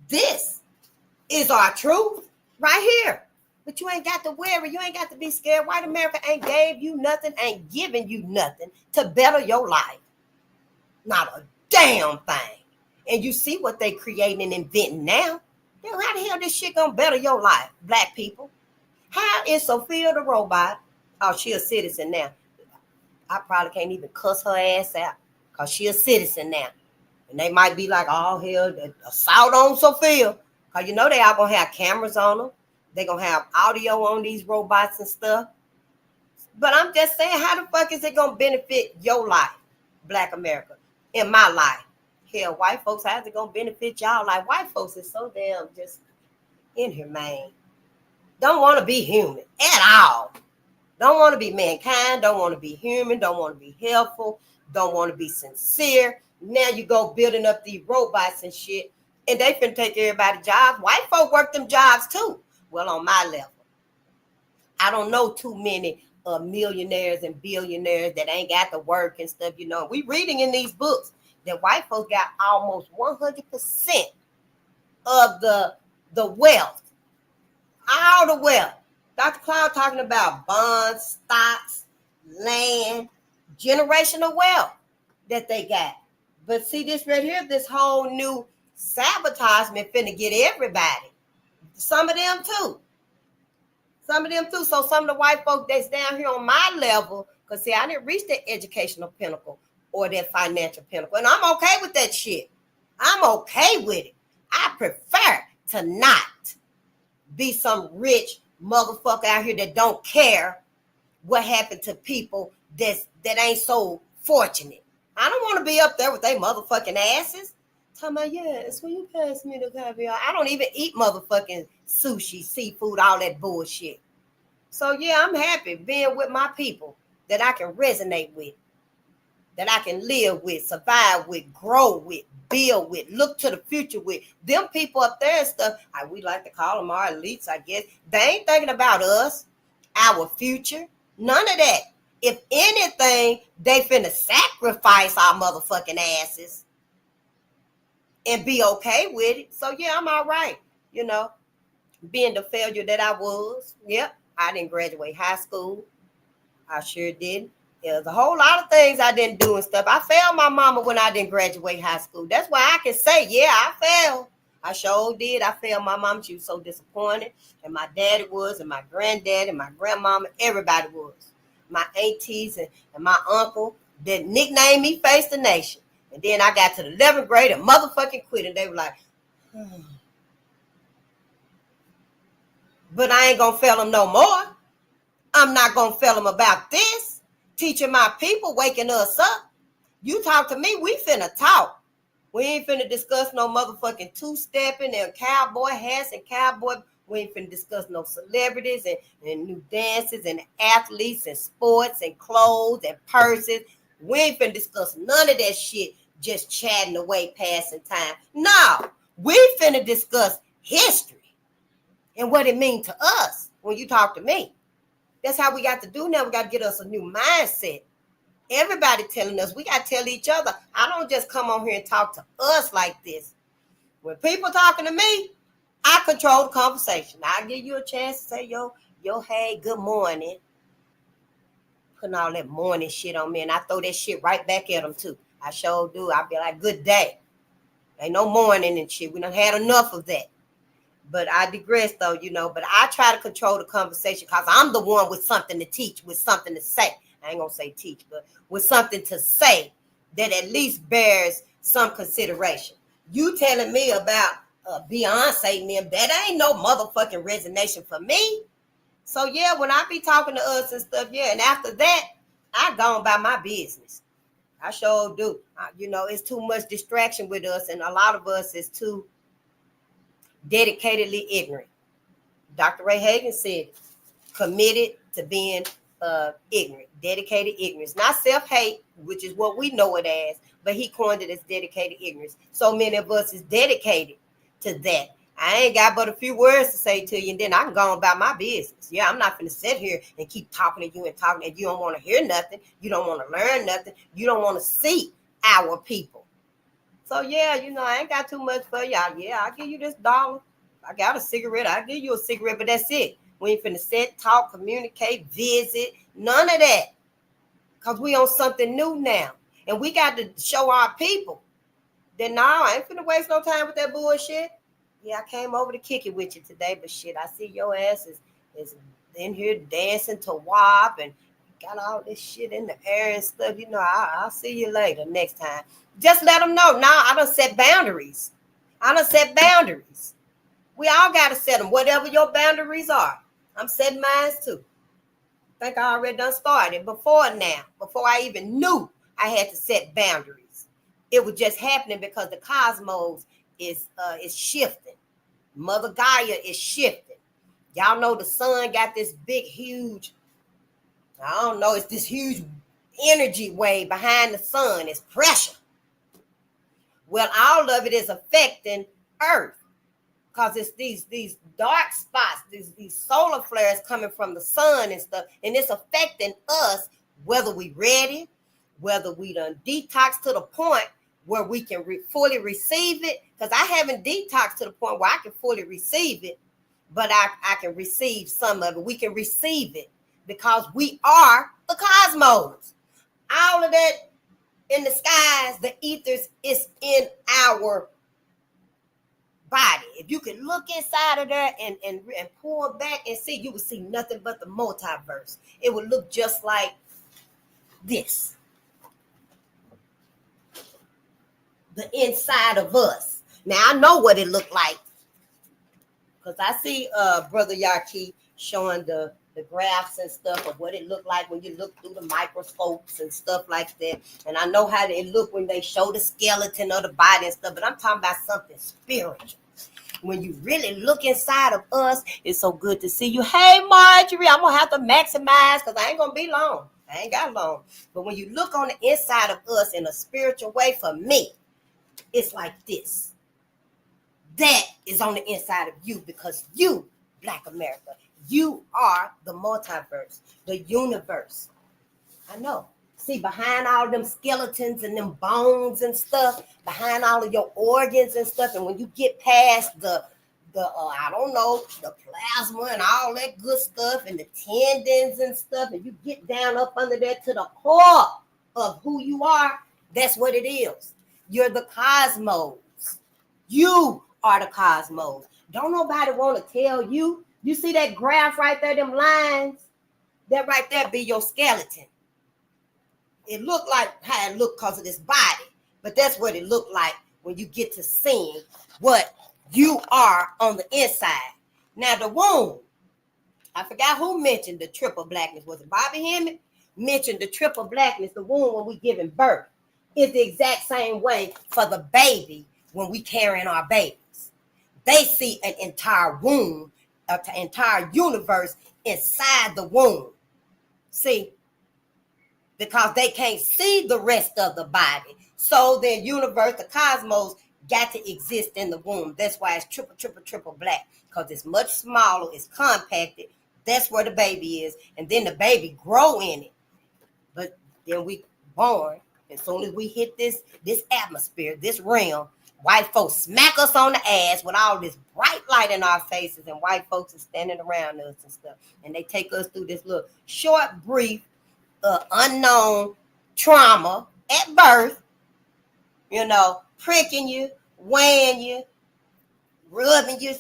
This is our truth right here. But you ain't got to worry. You ain't got to be scared. White America ain't gave you nothing, ain't giving you nothing to better your life. Not a damn thing. And you see what they creating and inventing now. Then how the hell this shit gonna better your life, Black people? How is Sophia the robot? Oh, she a citizen now. I probably can't even cuss her ass out because she a citizen now. And they might be like, oh, hell, assault on Sophia. Because you know they all going to have cameras on them. They're going to have audio on these robots and stuff. But I'm just saying, how the fuck is it going to benefit your life, Black America, in my life? Hell, white folks, how's it going to benefit y'all? Like, white folks is so damn just inhumane. Don't want to be human at all. Don't want to be mankind. Don't want to be human. Don't want to be helpful. Don't want to be sincere. Now you go building up these robots and shit, and they finna take everybody's jobs. White folk work them jobs too. Well, on my level, I don't know too many millionaires and billionaires that ain't got to work and stuff. You know, we reading in these books that white folks got almost 100% of the wealth, all the wealth. Dr. Cloud talking about bonds, stocks, land, generational wealth that they got. But see this right here, this whole new sabotagement finna get everybody. Some of them too. Some of them too. So some of the white folk that's down here on my level, because see, I didn't reach that educational pinnacle or that financial pinnacle. And I'm okay with that shit. I'm okay with it. I prefer to not be some rich motherfucker out here that don't care what happened to people that ain't so fortunate. I don't want to be up there with they motherfucking asses. Talking about, yes, when you pass me the caviar. I don't even eat motherfucking sushi, seafood, all that bullshit. So yeah, I'm happy being with my people that I can resonate with, that I can live with, survive with, grow with, build with, look to the future with. Them people up there and stuff, we like to call them our elites, I guess. They ain't thinking about us, our future, none of that. If anything, they finna sacrifice our motherfucking asses and be okay with it. So yeah, I'm all right. You know, being the failure that I was. Yep, I didn't graduate high school. I sure did. There's a whole lot of things I didn't do and stuff. I failed my mama when I didn't graduate high school. That's why I can say, yeah, I failed. I sure did. I failed my mom. She was so disappointed. And my daddy was, and my granddad, and my grandmama, everybody was. My aunties and my uncle that nicknamed me Face the Nation. And then I got to the 11th grade and motherfucking quit. And they were like, but I ain't going to fail them no more. I'm not going to fail them about this. Teaching my people, waking us up. You talk to me, we finna talk. We ain't finna discuss no motherfucking two-stepping and cowboy hats and cowboy. We ain't finna discuss no celebrities and new dances and athletes and sports and clothes and purses. We ain't finna discuss none of that shit, just chatting away, passing time. No, we finna discuss history and what it means to us when you talk to me. That's how we got to do now. We got to get us a new mindset. Everybody telling us, we got to tell each other. I don't just come on here and talk to us like this. When people talking to me, I control the conversation. I give you a chance to say, yo, hey, good morning. Putting all that morning shit on me, and I throw that shit right back at them too. I sure do. I be like, good day. Ain't no morning and shit. We done had enough of that. But I digress though, you know, but I try to control the conversation because I'm the one with something to teach, with something to say. I ain't going to say teach, but with something to say that at least bears some consideration. You telling me about Beyonce and them, that ain't no motherfucking resignation for me. So yeah, when I be talking to us and stuff, yeah, and after that, I go about my business. I sure do. You know, it's too much distraction with us, and a lot of us is too dedicatedly ignorant. Dr. Ray Hagan said, committed to being ignorant, dedicated ignorance, not self-hate, which is what we know it as, but he coined it as dedicated ignorance. So many of us is dedicated to that. I ain't got but a few words to say to you, and then I can go on about my business. Yeah, I'm not going to sit here and keep talking to you and talking, and you don't want to hear nothing. You don't want to learn nothing. You don't want to see our people. So yeah, you know, I ain't got too much for y'all. Yeah, I'll give you this $1. I got a cigarette. I'll give you a cigarette, but that's it. We ain't finna sit, talk, communicate, visit, none of that. Because we on something new now. And we got to show our people that no, I ain't finna waste no time with that bullshit. Yeah, I came over to kick it with you today, but shit, I see your ass is in here dancing to WAP and got all this shit in the air and stuff. You know, I'll see you later next time. Just let them know. Now I done set boundaries. We all got to set them, whatever your boundaries are. I'm setting mine too. I think I already done started before now. Before I even knew I had to set boundaries. It was just happening because the cosmos is shifting. Mother Gaia is shifting. Y'all know the sun got this big, huge, I don't know, it's this huge energy wave behind the sun. It's pressure. Well, all of it is affecting Earth because it's these dark spots, these solar flares coming from the sun and stuff, and it's affecting us, whether we ready, whether we done detox to the point where we can fully receive it, because I haven't detoxed to the point where I can fully receive it, but I can receive some of it. We can receive it because we are the cosmos. All of that in the skies, the ethers, is in our body. If you can look inside of there and pull back and see, you will see nothing but the multiverse. It would look just like this. The inside of us. Now I know what it looked like, because I see Brother Yaki showing the graphs and stuff of what it looked like when you look through the microscopes and stuff like that. And I know how it look when they show the skeleton of the body and stuff, but I'm talking about something spiritual. When you really look inside of us, it's so good to see you. Hey, Marjorie, I'm going to have to maximize because I ain't going to be long. I ain't got long. But when you look on the inside of us in a spiritual way, for me, it's like this. That is on the inside of you because you, Black America, you are the multiverse, the universe. I know. See, behind all them skeletons and them bones and stuff, behind all of your organs and stuff, and when you get past the I don't know, the plasma and all that good stuff and the tendons and stuff, and you get down up under there to the core of who you are, that's what it is. You're the cosmos. You are the cosmos. Don't nobody want to tell you. You see that graph right there, them lines? That right there be your skeleton. It looked like how it looked because of this body, but that's what it looked like when you get to seeing what you are on the inside. Now the womb, I forgot who mentioned the triple blackness. Was it Bobby Hemmett? Mentioned the triple blackness, the womb when we giving birth. Is the exact same way for the baby when we carrying our babies. They see an entire womb, an entire universe inside the womb. See, because they can't see the rest of the body. So the universe, the cosmos, got to exist in the womb. That's why it's triple black, because it's much smaller, it's compacted. That's where the baby is. And then the baby grow in it. But then we born. As soon as we hit this atmosphere, this realm, white folks smack us on the ass with all this bright light in our faces, and white folks are standing around us and stuff. And they take us through this little short, brief, unknown trauma at birth, you know, pricking you, weighing you, rubbing you.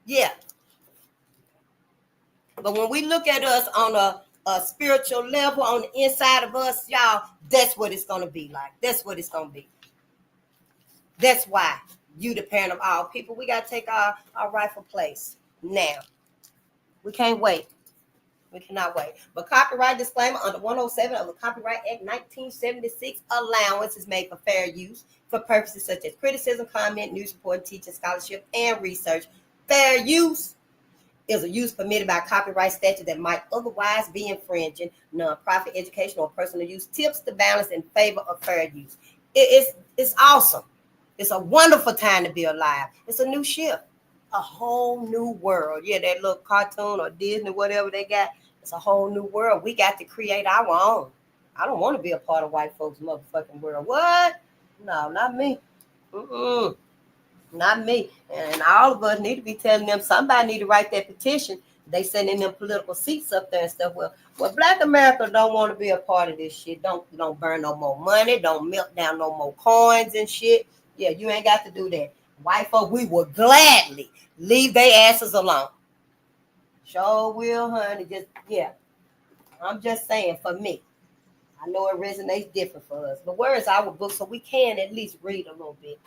Yeah. But when we look at us on a spiritual level on the inside of us, y'all, that's what it's going to be like. That's what it's going to be. That's why you, the parent of all people, we got to take our rightful place now. We can't wait. We cannot wait. But copyright disclaimer under 107 of the Copyright Act 1976, allowance is made for fair use for purposes such as criticism, comment, news report, teaching, scholarship, and research. Fair use is a use permitted by copyright statute that might otherwise be infringing nonprofit, educational, or personal use. Tips the balance in favor of fair use. It's awesome. It's a wonderful time to be alive. It's a new shift, a whole new world. Yeah, that little cartoon or Disney, whatever they got, it's a whole new world. We got to create our own. I don't want to be a part of white folks' motherfucking world. What? No, not me. Not me. And all of us need to be telling them, somebody need to write that petition. They sending them political seats up there and stuff. Well, Black America don't want to be a part of this shit. Don't burn no more money. Don't melt down no more coins and shit. Yeah, you ain't got to do that. White folk, we will gladly leave their asses alone. Sure will, honey. Just, yeah. I'm just saying, for me, I know it resonates different for us. But where is our book so we can at least read a little bit?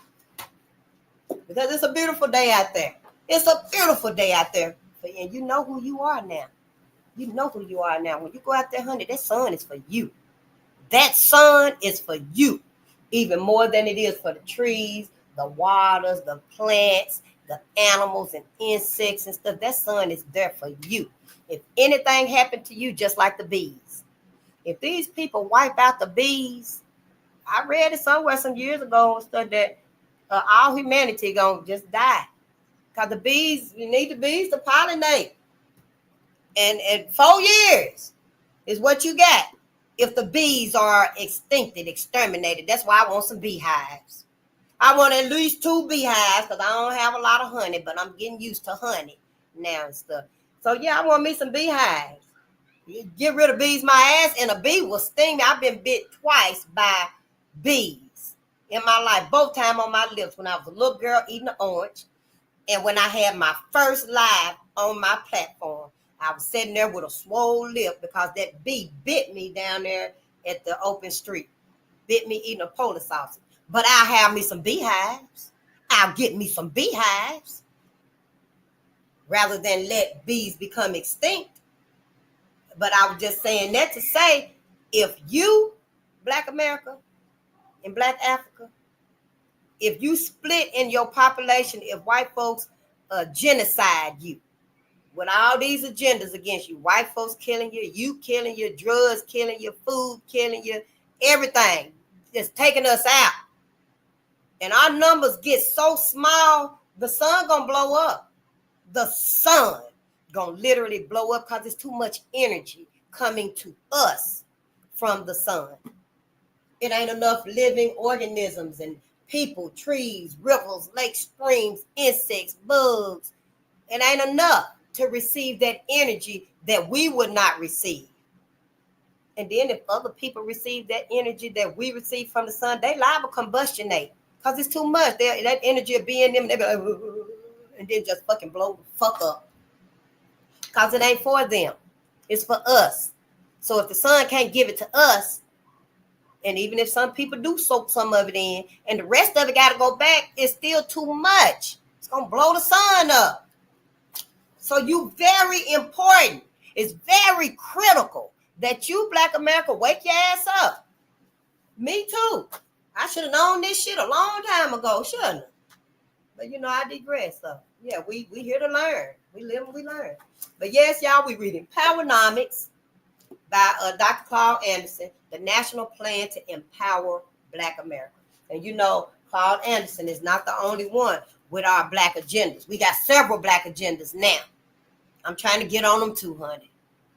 Because it's a beautiful day out there. It's a beautiful day out there. And you know who you are now. You know who you are now. When you go out there, honey, that sun is for you. That sun is for you. Even more than it is for the trees, the waters, the plants, the animals and insects and stuff. That sun is there for you. If anything happened to you, just like the bees. If these people wipe out the bees, I read it somewhere some years ago and stuff that all humanity gonna just die. Because the bees, you need the bees to pollinate. And 4 years is what you got. If the bees are extincted, exterminated, that's why I want some beehives. I want at least 2 beehives because I don't have a lot of honey, but I'm getting used to honey now and stuff. So yeah, I want me some beehives. Get rid of bees my ass, and a bee will sting me. I've been bit twice by bees in my life, both times on my lips when I was a little girl eating an orange, and when I had my first live on my platform. I was sitting there with a swollen lip because that bee bit me down there at the open street. Bit me eating a Polish sausage. But I'll have me some beehives. I'll get me some beehives rather than let bees become extinct. But I was just saying that to say, if you, Black America and Black Africa, if you split in your population, if white folks genocide you, with all these agendas against you, white folks killing you killing you, drugs killing you, food killing you, everything just taking us out. And our numbers get so small, the sun gonna blow up. The sun gonna literally blow up because there's too much energy coming to us from the sun. It ain't enough living organisms and people, trees, rivers, lakes, streams, insects, bugs. It ain't enough to receive that energy that we would not receive. And then if other people receive that energy that we receive from the sun, they liable to combustionate because it's too much. That energy will be in them, they be like, and then just fucking blow the fuck up because it ain't for them. It's for us. So if the sun can't give it to us, and even if some people do soak some of it in, and the rest of it got to go back, it's still too much. It's going to blow the sun up. So you very important. It's very critical that you, Black America, wake your ass up. Me too. I should have known this shit a long time ago, shouldn't I? But you know, I digress. So yeah, we here to learn. We live and we learn. But yes, y'all, we reading Powernomics by Dr. Claude Anderson, the national plan to empower Black America. And you know, Claude Anderson is not the only one with our Black agendas. We got several Black agendas now. I'm trying to get on them too, honey.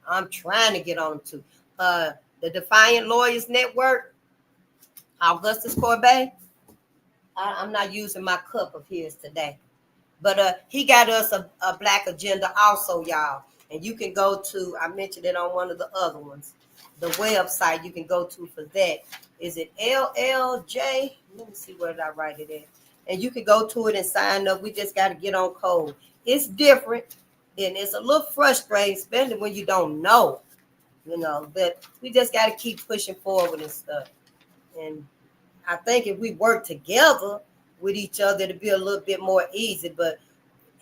I'm trying to get on them too. The Defiant Lawyers Network, Augustus Corbet. I'm not using my cup of his today. But he got us a Black agenda also, y'all. And you can go to, I mentioned it on one of the other ones, the website you can go to for that. Is it LLJ? Let me see where did I write it at. And you can go to it and sign up. We just got to get on code. It's different. And it's a little frustrating, especially when you don't know, you know, but we just got to keep pushing forward and stuff. And I think if we work together with each other, it'll be a little bit more easy. But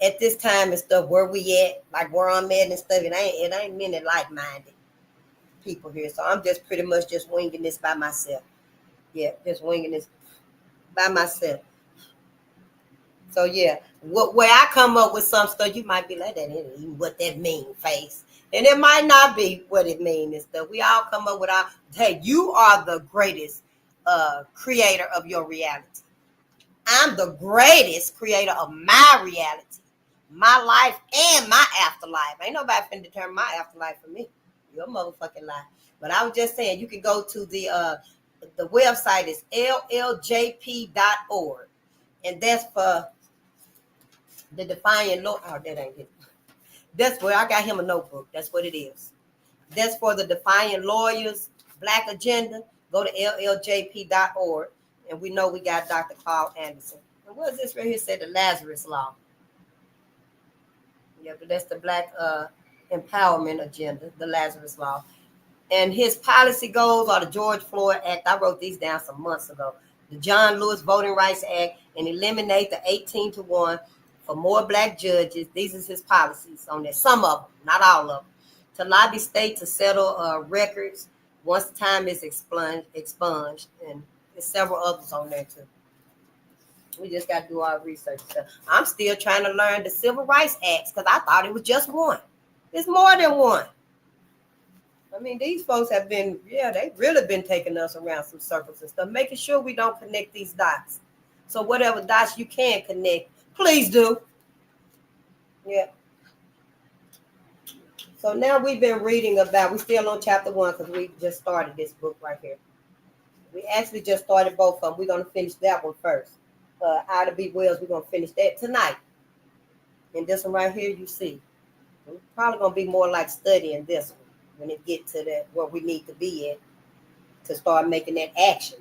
at this time and stuff, where we at, like where I'm at and stuff, it ain't many like-minded people here. So I'm just pretty much just winging this by myself. Yeah, just winging this by myself. So yeah, where I come up with some stuff, you might be like, that ain't even what that mean, face. And it might not be what it mean and stuff. We all come up with our, hey, you are the greatest creator of your reality. I'm the greatest creator of my reality, my life and my afterlife. Ain't nobody finna determine my afterlife for me. Your motherfucking life. But I was just saying, you can go to the website is lljp.org. And that's for the Defiant Law. Oh, that ain't it. That's where I got him a notebook. That's what it is. That's for the Defiant Lawyers Black Agenda. Go to lljp.org. And we know we got Dr. Claude Anderson. And what is this right here? Said the Lazarus Law. Yeah, but that's the Black Empowerment Agenda, the Lazarus Law. And his policy goals are the George Floyd Act. I wrote these down some months ago. The John Lewis Voting Rights Act, and eliminate the 18-1 for more black judges. These are his policies on there. Some of them, not all of them. To lobby state to settle records once time is expunged. And there's several others on there too. We just got to do our research. So I'm still trying to learn the Civil Rights Acts because I thought it was just one. It's more than one. I mean, these folks have been, they've really been taking us around some circles and stuff, making sure we don't connect these dots. So whatever dots you can connect, please do. Yeah. So now we've been reading about, we're still on chapter 1 because we just started this book right here. We actually just started both of them. We're going to finish that one first. Ida B. Wells, we're going to finish that tonight. And this one right here, you see. We're probably going to be more like studying this one when it get to that where we need to be at to start making that action.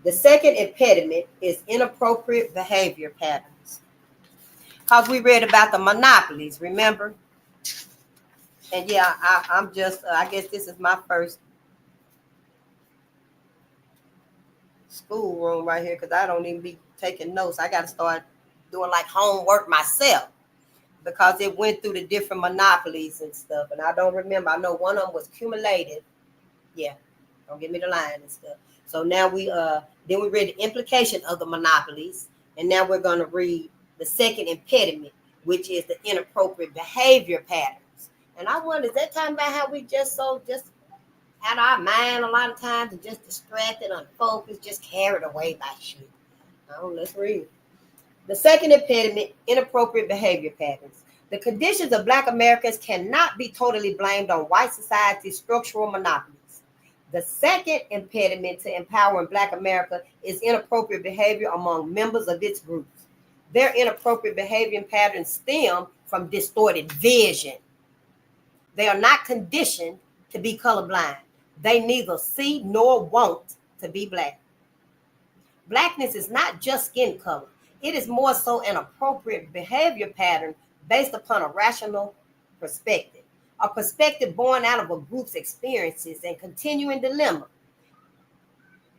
The second impediment is inappropriate behavior patterns. Because we read about the monopolies, remember? And yeah, I'm just, I guess this is my first schoolroom right here because I don't even be taking notes. I got to start doing like homework myself because it went through the different monopolies and stuff. And I don't remember. I know one of them was cumulative. Yeah, don't give me the line and stuff. So now then we read the implication of the monopolies. And now we're going to read the second impediment, which is the inappropriate behavior patterns. And I wonder, is that talking about how we just out of our mind a lot of times and just distracted, unfocused, just carried away by shit? Let's read. The second impediment, inappropriate behavior patterns. The conditions of Black Americans cannot be totally blamed on white society's structural monopolies. The second impediment to empowering Black America is inappropriate behavior among members of its groups. Their inappropriate behavior patterns stem from distorted vision. They are not conditioned to be colorblind. They neither see nor want to be Black. Blackness is not just skin color. It is more so an appropriate behavior pattern based upon a rational perspective, a perspective born out of a group's experiences and continuing dilemma.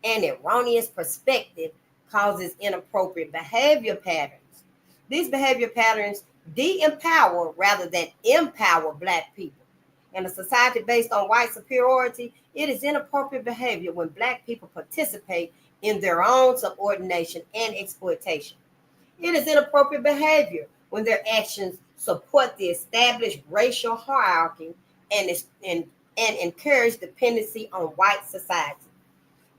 An erroneous perspective causes inappropriate behavior patterns. These behavior patterns de-empower rather than empower Black people. In a society based on white superiority, it is inappropriate behavior when Black people participate in their own subordination and exploitation. It is inappropriate behavior when their actions support the established racial hierarchy and encourage dependency on white society.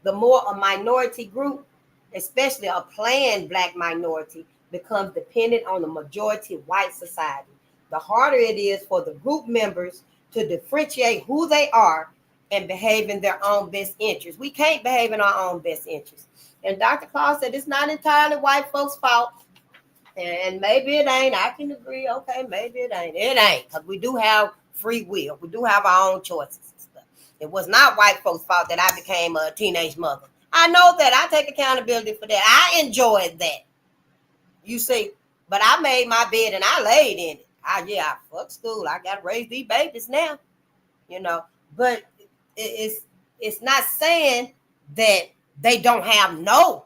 The more a minority group, especially a planned Black minority, becomes dependent on the majority white society, the harder it is for the group members to differentiate who they are and behave in their own best interest. We can't behave in our own best interest. And Dr. Claus said it's not entirely white folks' fault. And maybe it ain't. I can agree. Okay, maybe it ain't. It ain't, because we do have free will. We do have our own choices and stuff. It was not white folks' fault that I became a teenage mother. I know that. I take accountability for that. I enjoyed that. You see, but I made my bed and I laid in it. I fuck school. I got to raise these babies now, But it's not saying that they don't have no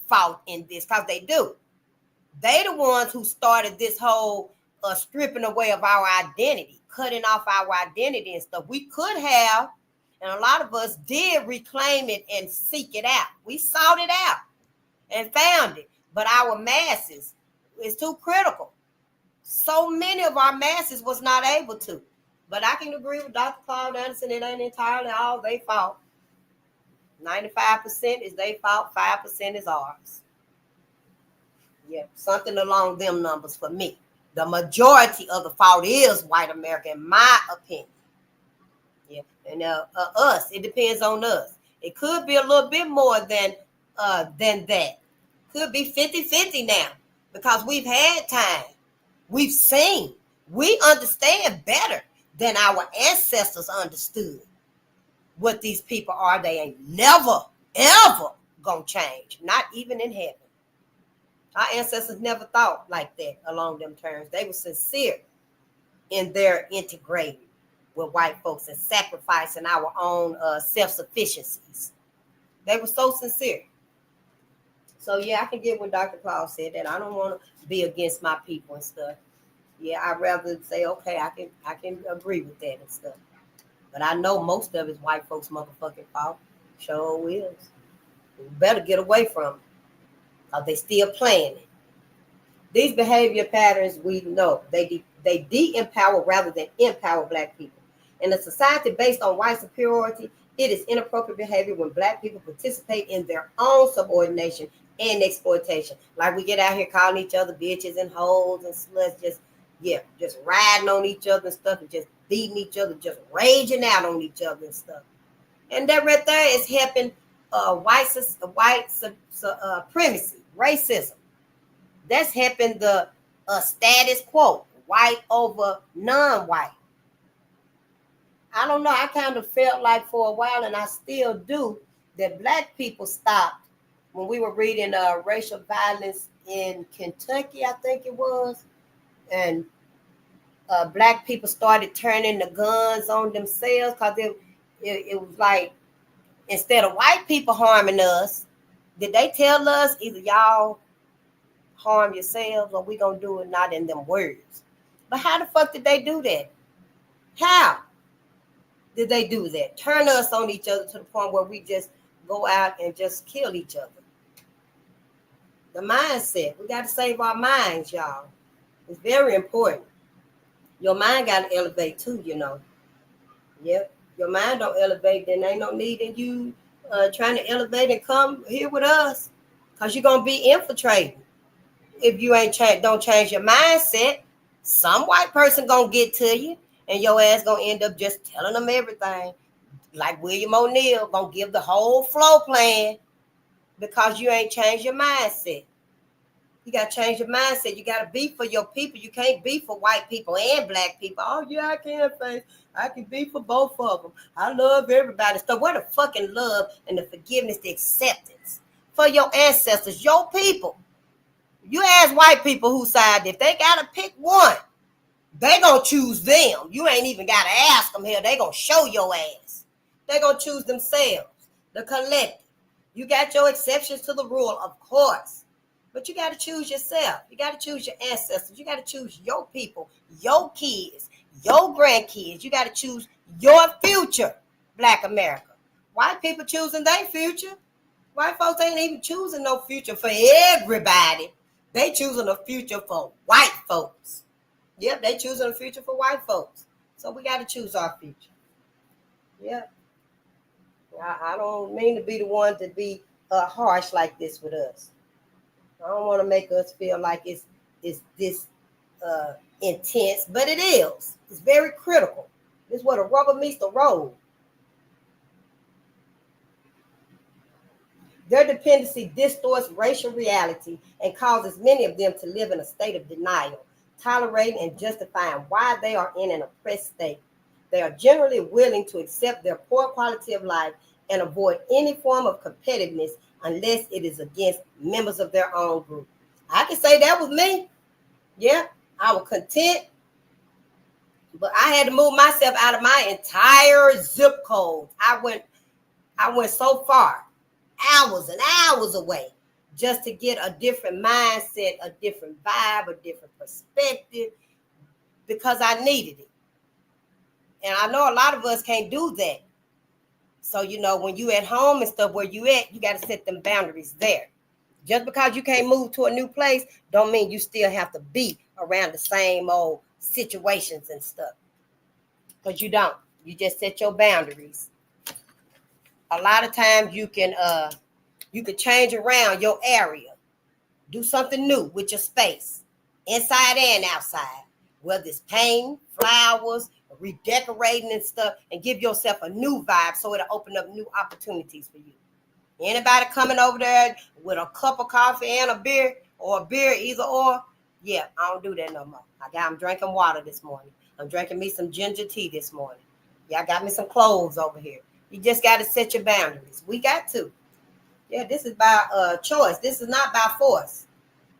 fault in this, because they do. They the ones who started this whole stripping away of our identity, cutting off our identity and stuff. We could have, and a lot of us did reclaim it and seek it out. We sought it out and found it. But our masses is too critical. So many of our masses was not able to. But I can agree with Dr. Claude Anderson, it ain't entirely all their fault. 95% is their fault, 5% is ours. Yeah, something along them numbers for me. The majority of the fault is white America, in my opinion. Yeah, and us, it depends on us. It could be a little bit more than that. Could be 50-50 now, because we've had time. We've seen. We understand better than our ancestors understood what these people are. They ain't never, ever gonna change, not even in heaven. Our ancestors never thought like that along them terms. They were sincere in their integrating. with white folks and sacrificing our own self-sufficiencies. They were so sincere. So yeah, I can get what Dr. Paul said, that I don't want to be against my people and stuff. Yeah, I'd rather say, okay, I can agree with that and stuff. But I know most of it's white folks' motherfucking fault. Sure is. We better get away from them, because they still playing it. These behavior patterns, we know they de-empower rather than empower Black people. In a society based on white superiority, it is inappropriate behavior when Black people participate in their own subordination and exploitation. Like we get out here calling each other bitches and hoes and sluts, just riding on each other and stuff, and just beating each other, just raging out on each other and stuff. And that right there is helping white supremacy, racism. That's helping the status quo, white over non-white. I don't know. I kind of felt like for a while, and I still do, that Black people stopped when we were reading racial violence in Kentucky, I think it was, and Black people started turning the guns on themselves, because it was like, instead of white people harming us, did they tell us either y'all harm yourselves or we gonna do it not in them words? But how the fuck did they do that? How did they do that? Turn us on each other to the point where we just go out and just kill each other. The mindset. We got to save our minds, y'all. It's very important. Your mind got to elevate too, you know. Yep. Your mind don't elevate, then ain't no need in you trying to elevate and come here with us, because you're going to be infiltrating. If you don't change your mindset, some white person going to get to you, and your ass going to end up just telling them everything. Like William O'Neill, going to give the whole flow plan, because you ain't changed your mindset. You got to change your mindset. You got to be for your people. You can't be for white people and Black people. Oh, yeah, I can, face. I can be for both of them. I love everybody. So where the fucking love and the forgiveness, the acceptance for your ancestors, your people? You ask white people whose side, if they got to pick one, they going to choose them. You ain't even got to ask them here. They going to show your ass. They going to choose themselves, the collective. You got your exceptions to the rule, of course. But you got to choose yourself. You got to choose your ancestors. You got to choose your people, your kids, your grandkids. You got to choose your future, Black America. White people choosing their future. White folks ain't even choosing no future for everybody. They choosing a future for white folks. Yep, they choosing a future for white folks. So we got to choose our future. Yep. I don't mean to be the one to be harsh like this with us. I don't want to make us feel like it's this intense, but it is. It's very critical. This is where the rubber meets the road. Their dependency distorts racial reality and causes many of them to live in a state of denial, tolerating and justifying why they are in an oppressed state. They are generally willing to accept their poor quality of life and avoid any form of competitiveness unless it is against members of their own group. I can say that was me. Yeah, I was content, but I had to move myself out of my entire zip code. I went so far, hours and hours away, just to get a different mindset, a different vibe, a different perspective, because I needed it. And I know a lot of us can't do that. So, you know, when you at home and stuff, where you at, you got to set them boundaries there. Just because you can't move to a new place, don't mean you still have to be around the same old situations and stuff. Because you don't. You just set your boundaries. A lot of times you can change around your area. Do something new with your space, inside and outside. Whether it's paint, flowers, redecorating and stuff, and give yourself a new vibe so it'll open up new opportunities for you. Anybody coming over there with a cup of coffee and a beer, or a beer, either or, yeah, I don't do that no more. I'm drinking water this morning. I'm drinking me some ginger tea this morning. Yeah, I got me some cloves over here. You just got to set your boundaries. We got to. Yeah, this is by choice. This is not by force.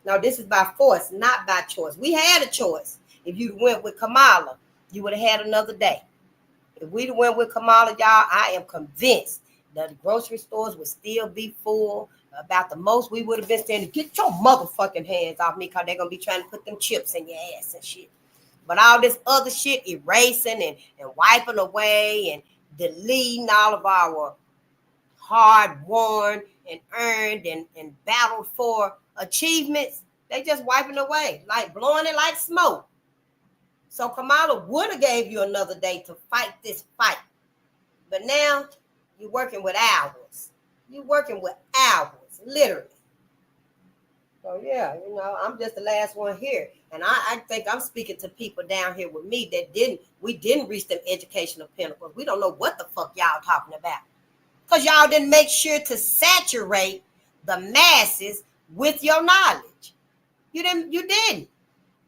No, this is by force, not by choice. We had a choice. If you went with Kamala, you would have had another day. If we went with Kamala, y'all, I am convinced that the grocery stores would still be full. About the most we would have been saying, get your motherfucking hands off me, because they're going to be trying to put them chips in your ass and shit. But all this other shit, erasing and wiping away and deleting all of our hard-won and earned and battled for achievements, they just wiping away, like blowing it like smoke. So Kamala would have gave you another day to fight this fight. But now you're working with hours. You're working with hours, literally. So yeah, I'm just the last one here. And I think I'm speaking to people down here with me that we didn't reach them educational pinnacles. We don't know what the fuck y'all talking about. Because y'all didn't make sure to saturate the masses with your knowledge. You didn't.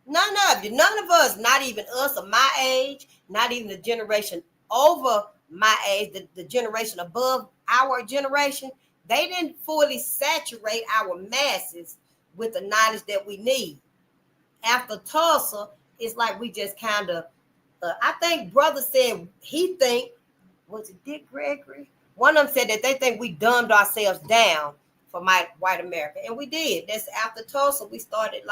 None of you. None of us, not even us of my age, not even the generation over my age, the generation above our generation, they didn't fully saturate our masses with the knowledge that we need. After Tulsa, it's like we just kind of, I think brother said was it Dick Gregory? One of them said that they think we dumbed ourselves down for white America. And we did. That's after Tulsa, we started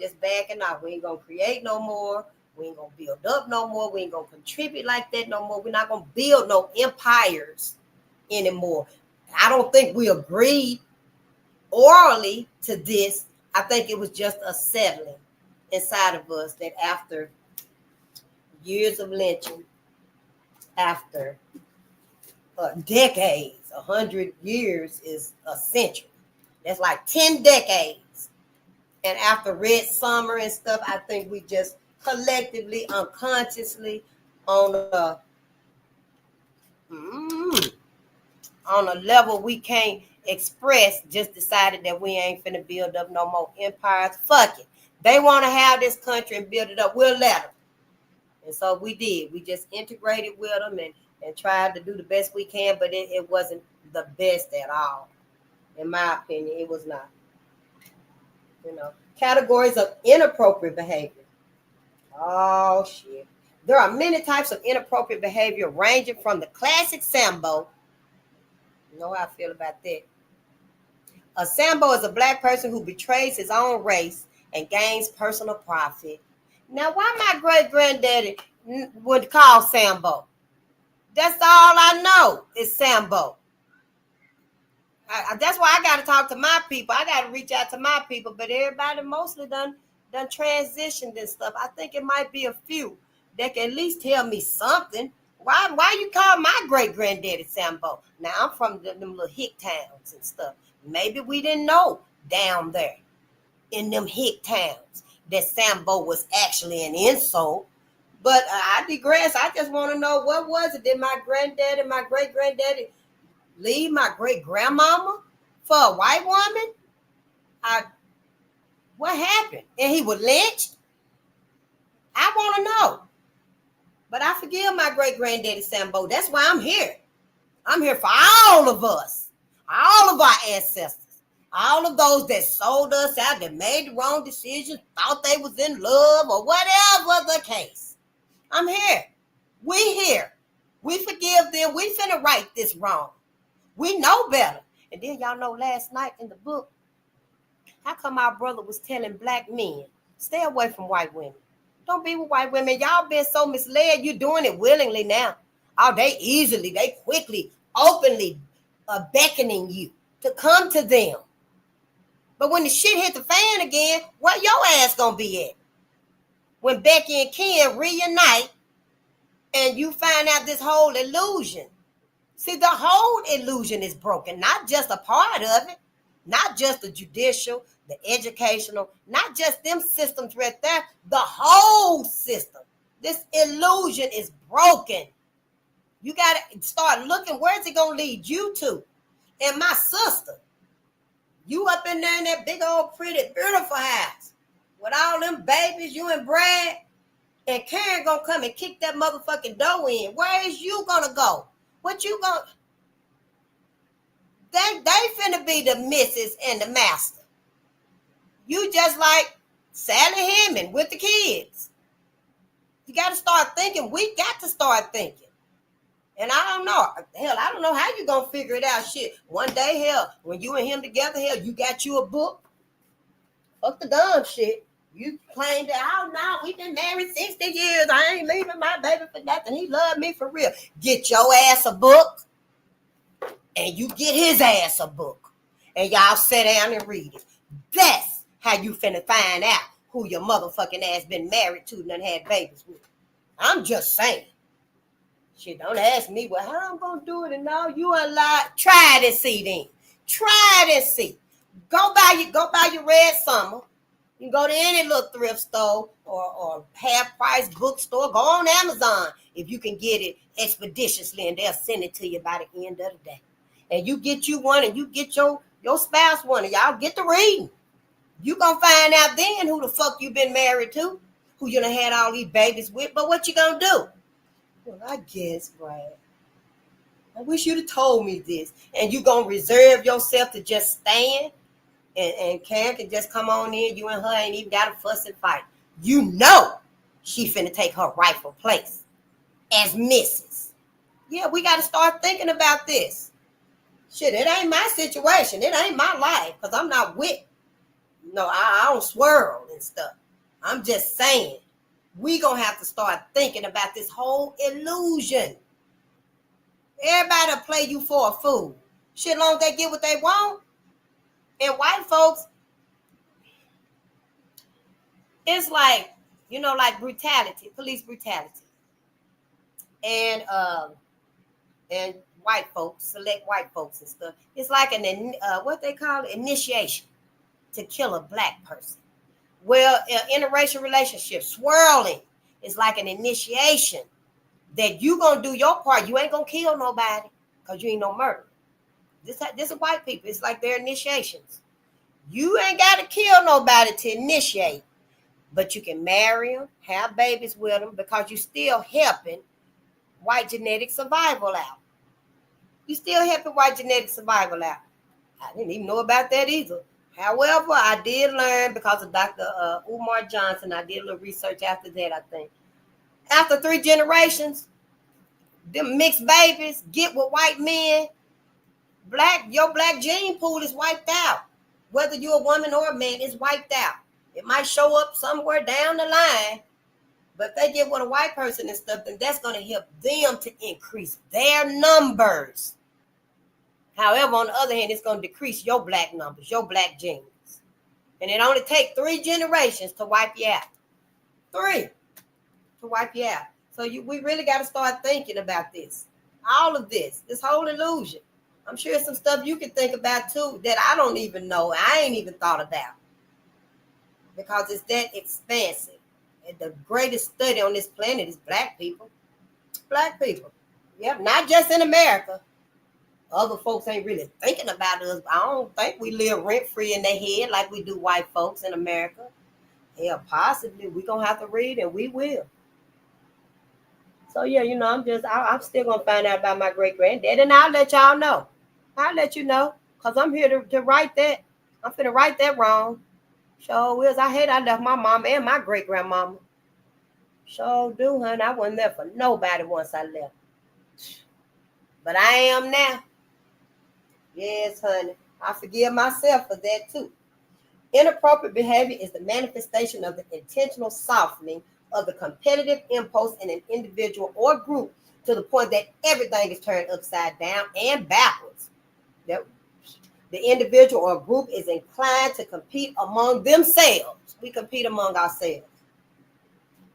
just backing off. We ain't going to create no more. We ain't going to build up no more. We ain't going to contribute like that no more. We're not going to build no empires anymore. I don't think we agreed orally to this. I think it was just a settling inside of us that after years of lynching, after decades, 100 years is a century. That's like 10 decades. And after Red Summer and stuff, I think we just collectively, unconsciously, on a level we can't express, just decided that we ain't finna build up no more empires. Fuck it. They want to have this country and build it up. We'll let them. And so we did. We just integrated with them and tried to do the best we can, but it wasn't the best at all. In my opinion, it was not. Categories of inappropriate behavior. Oh, shit. There are many types of inappropriate behavior, ranging from the classic Sambo. You know how I feel about that. A Sambo is a black person who betrays his own race and gains personal profit. Now, why my great-granddaddy would call Sambo? That's all I know is Sambo. That's why I got to talk to my people. I got to reach out to my people, but everybody mostly done transitioned and stuff. I think it might be a few that can at least tell me something. Why you call my great-granddaddy Sambo? Now, I'm from them little hick towns and stuff. Maybe we didn't know down there in them hick towns that Sambo was actually an insult. But I digress. I just want to know, what was it? Did my granddaddy, my great-granddaddy leave my great-grandmama for a white woman? What happened? And he was lynched? I want to know. But I forgive my great-granddaddy Sambo. That's why I'm here. I'm here for all of us, all of our ancestors, all of those that sold us out, that made the wrong decisions, thought they was in love, or whatever the case. I'm here. We here. We forgive them. We finna right this wrong. We know better. And then y'all know last night in the book, how come our brother was telling black men, stay away from white women. Don't be with white women. Y'all been so misled. You're doing it willingly now. Oh, they quickly, openly beckoning you to come to them. But when the shit hit the fan again, where your ass gonna be at? When Becky and Ken reunite and you find out this whole illusion. See, the whole illusion is broken, not just a part of it, not just the judicial, the educational, not just them systems right there, the whole system. This illusion is broken. You got to start looking, where's it going to lead you to? And my sister, you up in there in that big old pretty, beautiful house with all them babies, you and Brad, and Karen going to come and kick that motherfucking door in. Where is you going to go? What you going to? They finna be the missus and the master. You just like Sally Hemming with the kids. You got to start thinking. We got to start thinking. And I don't know. Hell, I don't know how you going to figure it out. Shit. One day, hell, when you and him together, hell, you got you a book. Fuck the dumb shit. You claim that, oh, no, we've been married 60 years. I ain't leaving my baby for nothing. He loved me for real. Get your ass a book. And you get his ass a book. And y'all sit down and read it. That's how you finna find out who your motherfucking ass been married to and done had babies with. I'm just saying. Shit, don't ask me, well, how I'm gonna do it and all you a lie. Try it and see then. Try it and see. Go buy your Red Summer. You can go to any little thrift store or half-price bookstore. Go on Amazon if you can get it expeditiously, and they'll send it to you by the end of the day. And you get you one, and you get your spouse one, and y'all get to reading. You gonna find out then who the fuck you been married to, who you done had all these babies with. But what you gonna do? Well, I guess, Brad, I wish you'd have told me this. And you gonna reserve yourself to just stand, and Karen can just come on in. You and her ain't even got a fuss and fight. You know she finna take her rightful place as Mrs. Yeah, we got to start thinking about this. Shit, it ain't my situation. It ain't my life, because I'm not with. No, I don't swirl and stuff. I'm just saying, we gonna have to start thinking about this whole illusion. Everybody will play you for a fool. Shit, long as they get what they want. And white folks, it's like, like brutality, police brutality. And white folks, select white folks and stuff. It's like what they call it, initiation to kill a black person. Well, interracial relationships, swirling is like an initiation that you gonna do your part. You ain't gonna kill nobody because you ain't no murderer. This is white people. It's like their initiations. You ain't got to kill nobody to initiate, but you can marry them, have babies with them, because you still helping white genetic survival out. You still helping white genetic survival out. I didn't even know about that either. However, I did learn because of Dr. Umar Johnson. I did a little research after that, I think. After 3 generations, them mixed babies get with white men, your black gene pool is wiped out. Whether you're a woman or a man, it's wiped out. It might show up somewhere down the line, but if they get with a white person and stuff, then that's going to help them to increase their numbers. However, on the other hand, it's going to decrease your black numbers, your black genes. And it only takes 3 generations to wipe you out. 3 to wipe you out. So we really got to start thinking about this. All of this whole illusion. I'm sure some stuff you can think about too that I don't even know. I ain't even thought about. Because it's that expansive. And the greatest study on this planet is black people. Black people. Yep, not just in America. Other folks ain't really thinking about us. I don't think we live rent-free in their head like we do white folks in America. Yeah, possibly. We're going to have to read, and we will. So, yeah, I'm still going to find out about my great-granddad, and I'll let y'all know. I'll let you know, because I'm here to right that. I'm finna right that wrong. Sure is. I left my mom and my great-grandmama. Sure do, honey. I wasn't there for nobody once I left. But I am now. Yes, honey. I forgive myself for that too. Inappropriate behavior is the manifestation of the intentional softening of the competitive impulse in an individual or group to the point that everything is turned upside down and backwards. The individual or group is inclined to compete among themselves. We compete among ourselves.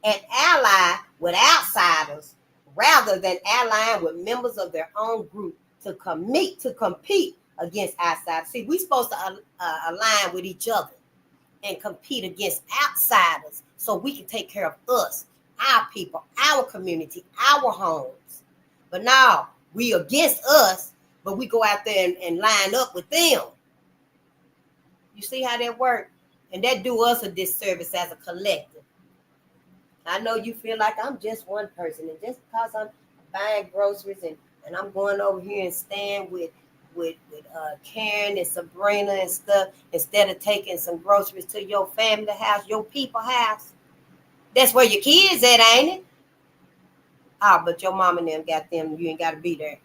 And ally with outsiders rather than allying with members of their own group to compete against outsiders. See, we're supposed to align with each other and compete against outsiders so we can take care of us, our people, our community, our homes. But now we against us, but we go out there and line up with them. You see how that works? And that do us a disservice as a collective. I know you feel like I'm just one person, and just because I'm buying groceries and I'm going over here and staying with Karen and Sabrina and stuff, instead of taking some groceries to your family house, your people house. That's where your kids at, ain't it? but your mom and them got them, you ain't got to be there.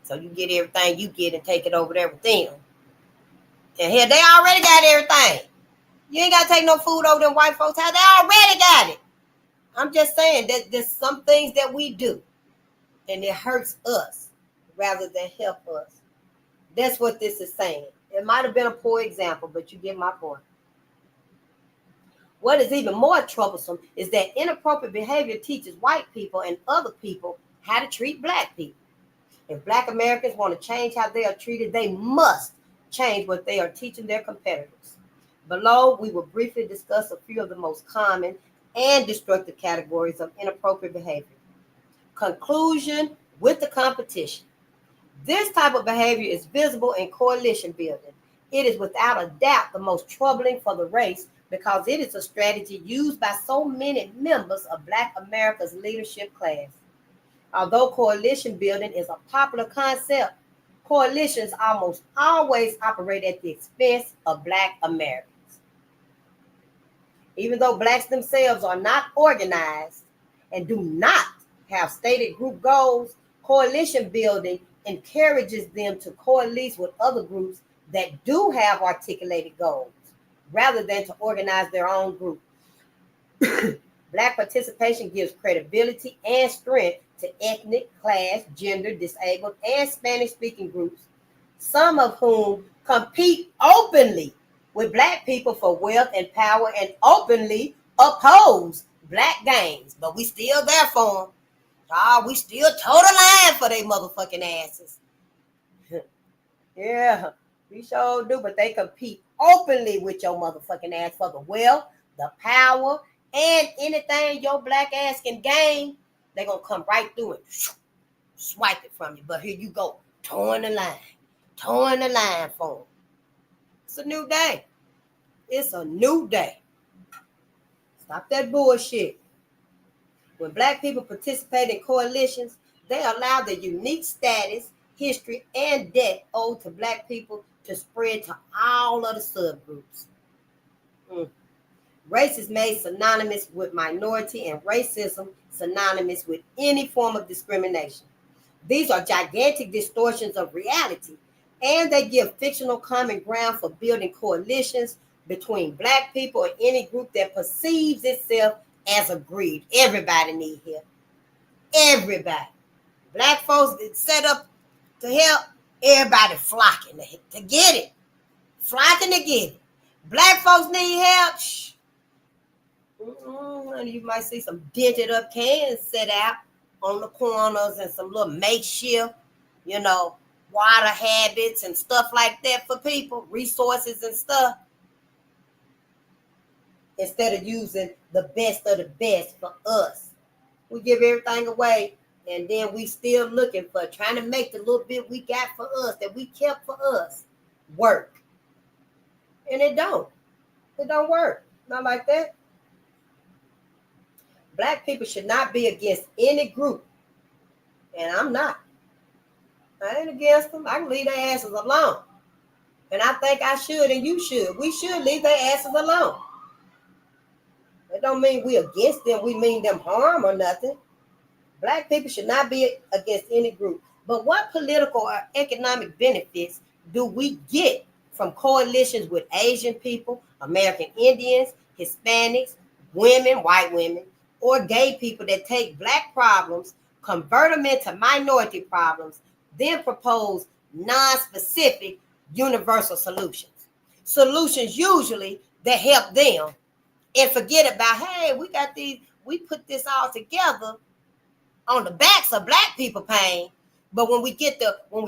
So you get everything you get and take it over there with them. And here, they already got everything. You ain't got to take no food over them white folks' house. They already got it. I'm just saying that there's some things that we do, and it hurts us rather than help us. That's what this is saying. It might have been a poor example, but you get my point. What is even more troublesome is that inappropriate behavior teaches white people and other people how to treat black people. If Black Americans want to change how they are treated, they must change what they are teaching their competitors. Below, we will briefly discuss a few of the most common and destructive categories of inappropriate behavior. Conclusion with the competition. This type of behavior is visible in coalition building. It is without a doubt the most troubling for the race because it is a strategy used by so many members of Black America's leadership class. Although coalition building is a popular concept, coalitions almost always operate at the expense of Black Americans. Even though Blacks themselves are not organized and do not have stated group goals, coalition building encourages them to coalesce with other groups that do have articulated goals, rather than to organize their own group. Black participation gives credibility and strength to ethnic, class, gender, disabled, and Spanish-speaking groups, some of whom compete openly with Black people for wealth and power and openly oppose Black gains. But we still there for them. We still toe the line for they motherfucking asses. Yeah, we sure do, but they compete openly with your motherfucking ass for the wealth, the power, and anything your Black ass can gain. They're going to come right through it, swipe it from you. But here you go, towing the line for them. It's a new day. It's a new day. Stop that bullshit. When Black people participate in coalitions, they allow the unique status, history, and debt owed to Black people to spread to all of the subgroups. Race is made synonymous with minority and racism synonymous with any form of discrimination. These are gigantic distortions of reality, and they give fictional common ground for building coalitions between Black people or any group that perceives itself as aggrieved. Everybody need help. Everybody. Black folks that set up to help, everybody flocking to get it. Flocking to get it. Black folks need help. You might see some dented up cans set out on the corners and some little makeshift, water habits and stuff like that for people, resources and stuff. Instead of using the best of the best for us. We give everything away, and then we still looking for trying to make the little bit we got for us, that we kept for us, work. And it don't. It don't work. Not like that. Black people should not be against any group. And I'm not. I ain't against them. I can leave their asses alone. And I think I should, and you should. We should leave their asses alone. That don't mean we against them. We mean them harm or nothing. Black people should not be against any group. But what political or economic benefits do we get from coalitions with Asian people, American Indians, Hispanics, women, white women, or gay people that take Black problems, convert them into minority problems, then propose non-specific universal solutions? Solutions usually that help them, and forget about, hey, we put this all together on the backs of Black people pain. But when we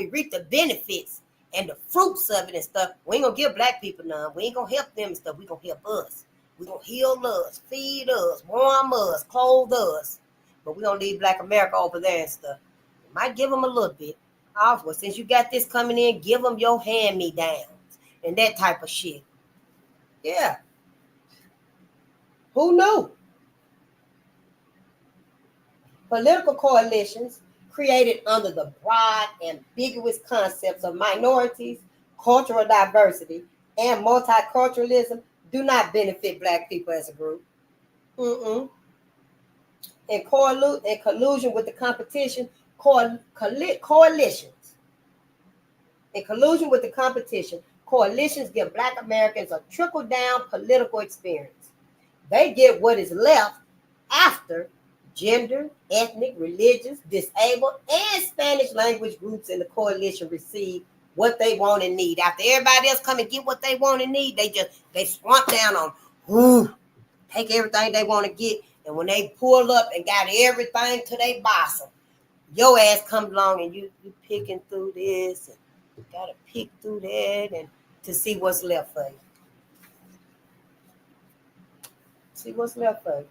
reap the benefits and the fruits of it and stuff, we ain't gonna give Black people none. We ain't gonna help them and stuff. We gonna help us. We gonna heal us, feed us, warm us, clothe us. But we gonna leave Black America over there and stuff. We might give them a little bit. Also, since you got this coming in, give them your hand-me-downs and that type of shit. Yeah. Who knew? Political coalitions created under the broad, ambiguous concepts of minorities, cultural diversity, and multiculturalism do not benefit Black people as a group. in collusion with the competition, coalitions. In collusion with the competition, coalitions give Black Americans a trickle-down political experience. They get what is left after gender, ethnic, religious, disabled, and Spanish language groups in the coalition receive what they want and need. After everybody else come and get what they want and need, they swamp down on, take everything they want to get. And when they pull up and got everything to their bosom, your ass comes along and you picking through this and you gotta pick through that and to see what's left for you. See what's left for you.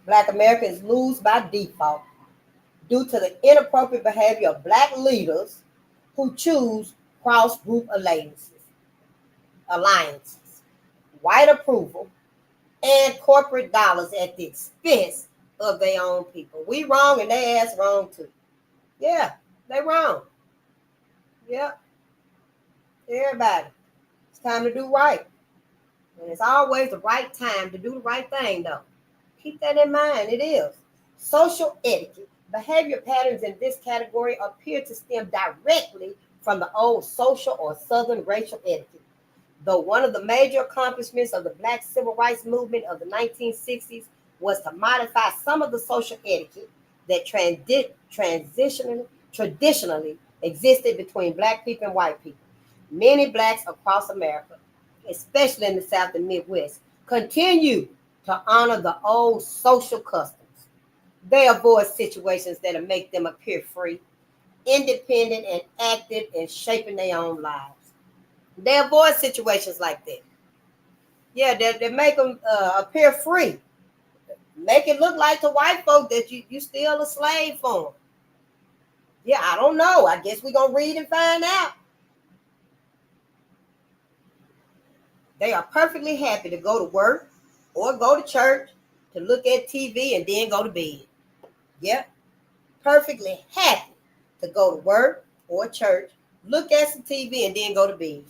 Black Americans lose by default due to the inappropriate behavior of Black leaders who choose cross-group alliances, white approval, and corporate dollars at the expense of their own people. We wrong and they ass wrong too. Yeah, they wrong. Yeah. Everybody. It's time to do right. And it's always the right time to do the right thing, though. Keep that in mind. It is. Social etiquette. Behavior patterns in this category appear to stem directly from the old social or Southern racial etiquette. Though one of the major accomplishments of the Black Civil Rights Movement of the 1960s was to modify some of the social etiquette that traditionally existed between Black people and white people. Many Blacks across America, especially in the South and Midwest, continue to honor the old social customs. They avoid situations that make them appear free, independent, and active in shaping their own lives. They avoid situations like that. Yeah, they make them appear free. Make it look like to white folk that you still a slave for them. Yeah, I don't know. I guess we're going to read and find out. They are perfectly happy to go to work or go to church, to look at TV and then go to bed. Yep, perfectly happy to go to work or church, look at some TV and then go to bed.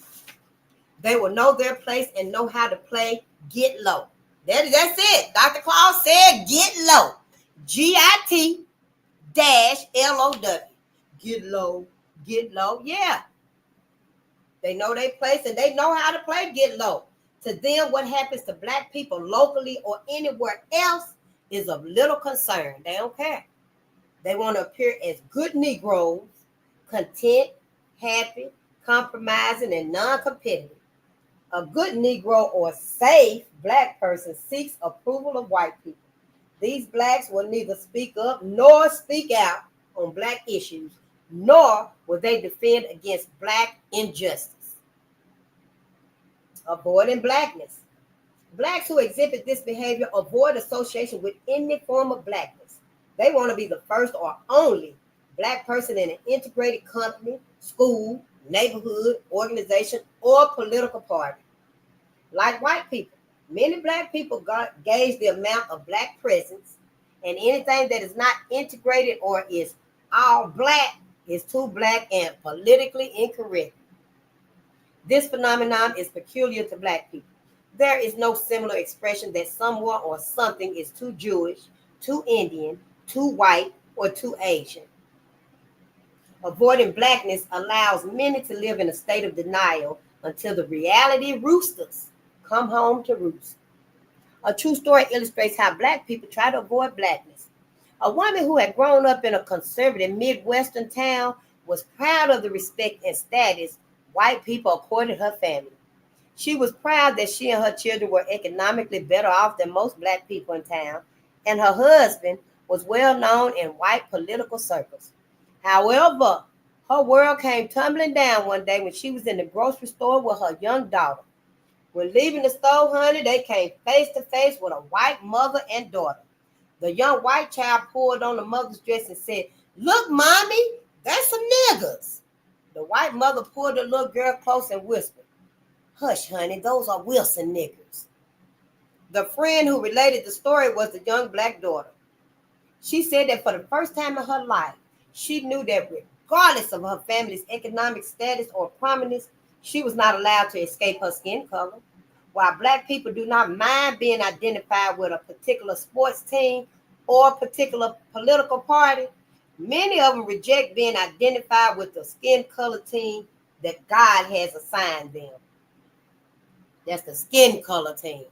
They will know their place and know how to play get low. That's it. Dr. Claus said get low. GIT-LOW. Get low, get low. Yeah. They know their place and they know how to play get low. To them, what happens to Black people locally or anywhere else is of little concern. They don't care. They want to appear as good Negroes, content, happy, compromising, and non-competitive. A good Negro or safe Black person seeks approval of white people. These Blacks will neither speak up nor speak out on Black issues, nor will they defend against Black injustice. Avoiding Blackness. Blacks who exhibit this behavior avoid association with any form of Blackness. They want to be the first or only Black person in an integrated company, school, neighborhood, organization, or political party. Like white people, many Black people gauge the amount of Black presence, and anything that is not integrated or is all Black is too Black and politically incorrect. This phenomenon is peculiar to Black people. There is no similar expression that someone or something is too Jewish, too Indian, too white, or too Asian. Avoiding Blackness allows many to live in a state of denial until the reality roosters come home to roost. A true story illustrates how Black people try to avoid Blackness. A woman who had grown up in a conservative Midwestern town was proud of the respect and status white people accorded her family. She was proud that she and her children were economically better off than most Black people in town, and her husband was well known in white political circles. However, her world came tumbling down one day when she was in the grocery store with her young daughter. When leaving the store, honey, they came face to face with a white mother and daughter. The young white child pulled on the mother's dress and said, "Look, mommy, that's some niggas." The white mother pulled the little girl close and whispered, "Hush, honey, those are Wilson niggers." The friend who related the story was the young Black daughter. She said that for the first time in her life, she knew that regardless of her family's economic status or prominence, she was not allowed to escape her skin color. While Black people do not mind being identified with a particular sports team or a particular political party, many of them reject being identified with the skin color team that God has assigned them. That's the skin color team.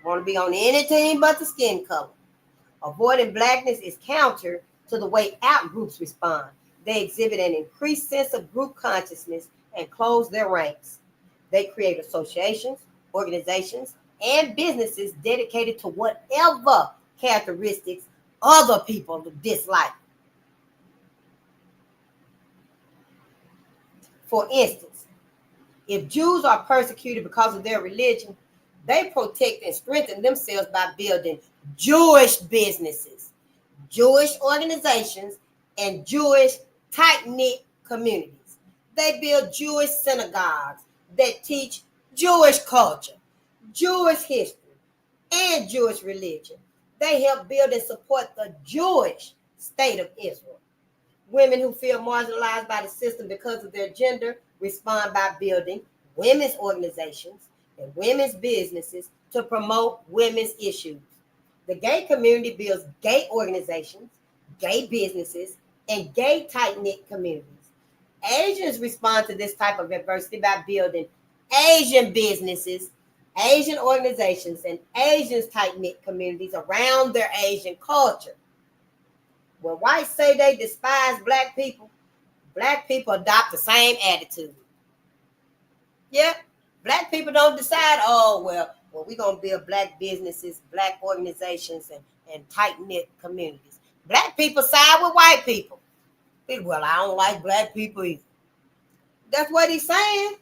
Want to be on any team but the skin color. Avoiding Blackness is counter to the way out groups respond. They exhibit an increased sense of group consciousness and close their ranks. They create associations, organizations, and businesses dedicated to whatever characteristics other people dislike. For instance, if Jews are persecuted because of their religion, they protect and strengthen themselves by building Jewish businesses, Jewish organizations, and Jewish tight-knit communities. They build Jewish synagogues that teach Jewish culture, Jewish history, and Jewish religion. They help build and support the Jewish state of Israel. Women who feel marginalized by the system because of their gender respond by building women's organizations and women's businesses to promote women's issues. The gay community builds gay organizations, gay businesses, and gay tight-knit communities. Asians respond to this type of adversity by building Asian businesses, Asian organizations, and Asians tight-knit communities around their Asian culture. When whites say they despise Black people adopt the same attitude. Yeah, Black people don't decide, oh, well, we're going to build Black businesses, Black organizations, and tight-knit communities. Black people side with white people. Well, I don't like Black people either. That's what he's saying.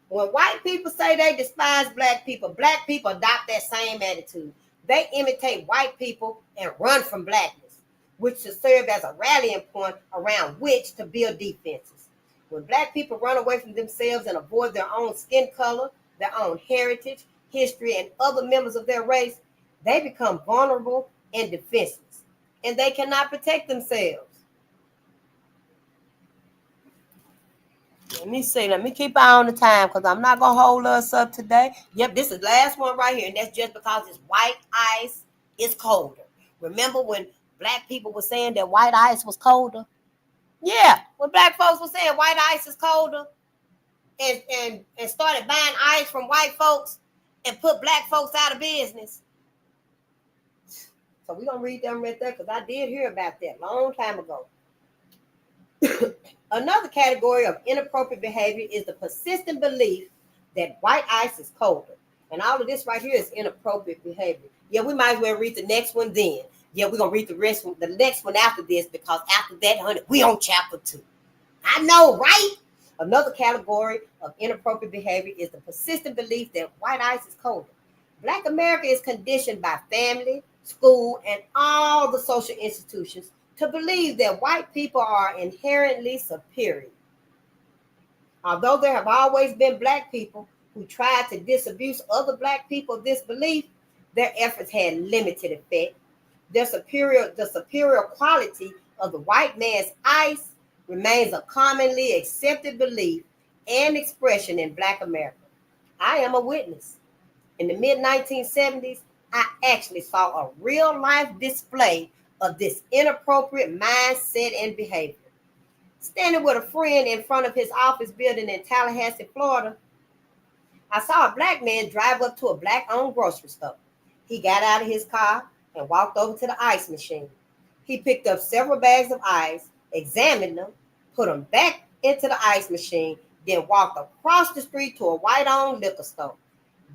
When white people say they despise Black people adopt that same attitude. They imitate white people and run from Blackness, which should serve as a rallying point around which to build defenses. When Black people run away from themselves and avoid their own skin color, their own heritage, history, and other members of their race, they become vulnerable and defenseless, and they cannot protect themselves. Let me keep eye on the time because I'm not going to hold us up today. Yep, this is the last one right here, and that's just because it's white ice, it's colder. Remember when Black people were saying that white ice was colder? Yeah, when Black folks were saying white ice is colder and started buying ice from white folks and put Black folks out of business. So we're going to read them right there because I did hear about that a long time ago. Another category of inappropriate behavior is the persistent belief that white ice is colder. And all of this right here is inappropriate behavior. Yeah, we might as well read the next one then. Yeah, we're going to read the next one after this because after that, honey, we on chapter 2. I know, right? Another category of inappropriate behavior is the persistent belief that white ice is colder. Black America is conditioned by family, school, and all the social institutions to believe that white people are inherently superior. Although there have always been Black people who tried to disabuse other Black people of this belief, their efforts had limited effect. The superior quality of the white man's ice remains a commonly accepted belief and expression in Black America. I am a witness. In the mid-1970s, I actually saw a real-life display of this inappropriate mindset and behavior. Standing with a friend in front of his office building in Tallahassee, Florida, I saw a Black man drive up to a Black-owned grocery store. He got out of his car and walked over to the ice machine. He picked up several bags of ice, examined them, put them back into the ice machine, then walked across the street to a white-owned liquor store.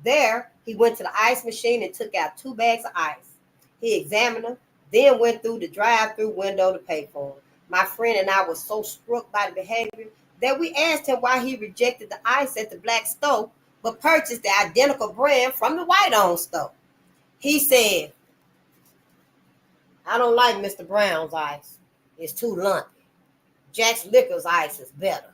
There, he went to the ice machine and took out 2 bags of ice. He examined them, then went through the drive-through window to pay for them. My friend and I were so struck by the behavior that we asked him why he rejected the ice at the Black store but purchased the identical brand from the white-owned store. He said, I don't like Mr. Brown's ice. It's too lumpy. Jack's Liquor's ice is better.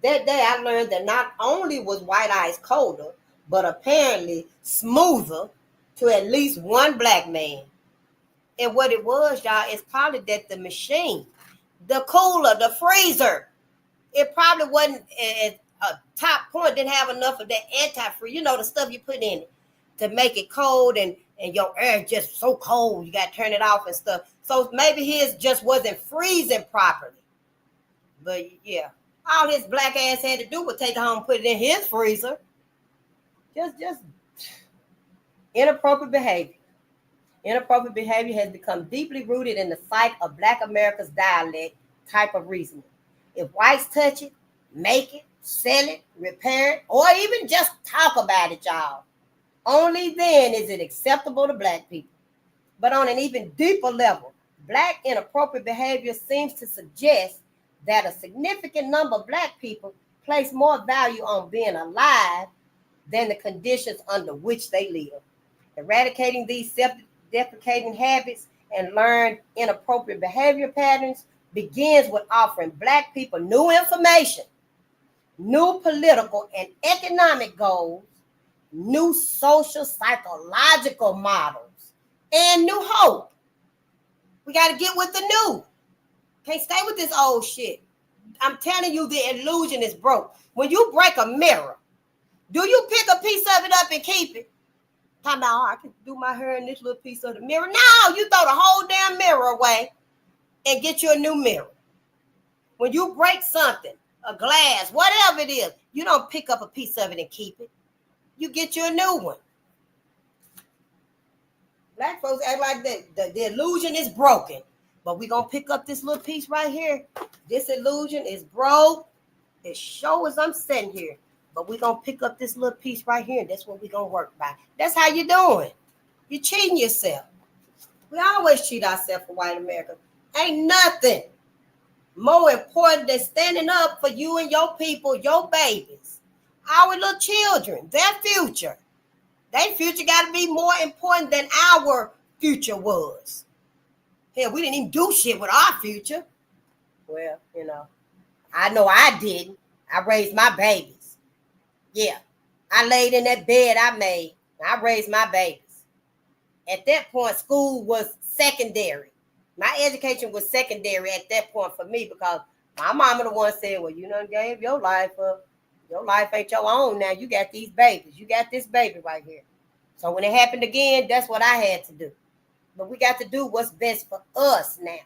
That day I learned that not only was white ice colder, but apparently smoother to at least one Black man. And what it was, y'all, is probably that the machine, the cooler, the freezer, it probably wasn't top point didn't have enough of that antifreeze, the stuff you put in it to make it cold, and your air is just so cold, you got to turn it off and stuff. So maybe his just wasn't freezing properly. But yeah, all his black ass had to do was take it home and put it in his freezer. Just inappropriate behavior. Inappropriate behavior has become deeply rooted in the psyche of Black America's dialect type of reasoning. If whites touch it, make it, sell it, repair it, or even just talk about it, y'all, only then is it acceptable to Black people. But on an even deeper level, Black inappropriate behavior seems to suggest that a significant number of Black people place more value on being alive than the conditions under which they live. Eradicating these self-deprecating habits and learned inappropriate behavior patterns begins with offering Black people new information, new political and economic goals, new social psychological models, and new hope. We got to get with the new. Can't stay with this old shit. I'm telling you, the illusion is broke. When you break a mirror, do you pick a piece of it up and keep it? Talking about, I can do my hair in this little piece of the mirror. No, you throw the whole damn mirror away and get you a new mirror. When you break something, a glass, whatever it is, you don't pick up a piece of it and keep it. You get you a new one. Black folks act like the illusion is broken. But we're going to pick up this little piece right here. This illusion is broke. As sure as I'm sitting here. But we're going to pick up this little piece right here. And that's what we're going to work by. That's how you're doing. You're cheating yourself. We always cheat ourselves for white America. Ain't nothing more important than standing up for you and your people, your babies, our little children, their future. Their future got to be more important than our future was. Hell, we didn't even do shit with our future. Well, I know I didn't. I raised my babies. Yeah, I laid in that bed I made. I raised my babies. At that point, school was secondary. My education was secondary at that point for me because my mama the one said, well, you done gave your life up. Your life ain't your own now. You got these babies. You got this baby right here. So when it happened again, that's what I had to do. But we got to do what's best for us now,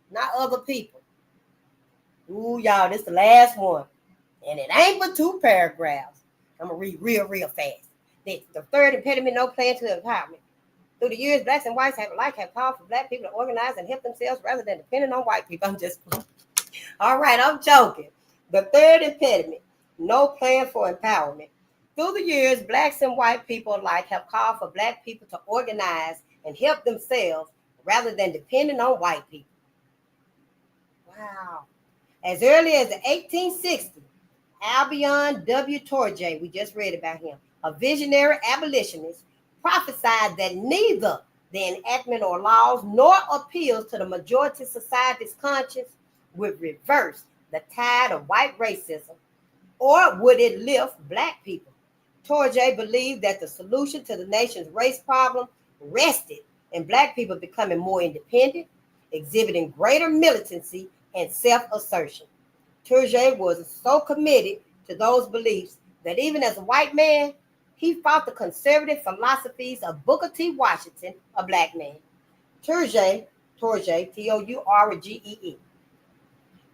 not other people. Ooh, y'all, this is the last one. And it ain't but 2 paragraphs. I'm going to read real fast. The third impediment, no plan to empowerment. Through the years, Blacks and whites have called for Black people to organize and help themselves rather than depending on white people. I'm just, all right, I'm joking. The third impediment, no plan for empowerment. Through the years, Blacks and white people alike have called for Black people to organize and help themselves rather than depending on white people. Wow. As early as the 1860s, Albion W. Torjay, we just read about him, a visionary abolitionist, prophesied that neither the enactment or laws nor appeals to the majority society's conscience would reverse the tide of white racism, or would it lift Black people. Torjay believed that the solution to the nation's race problem rested in Black people becoming more independent, exhibiting greater militancy and self-assertion. Torjay was so committed to those beliefs that even as a white man, he fought the conservative philosophies of Booker T. Washington, a Black man. Torjay, Tourgee.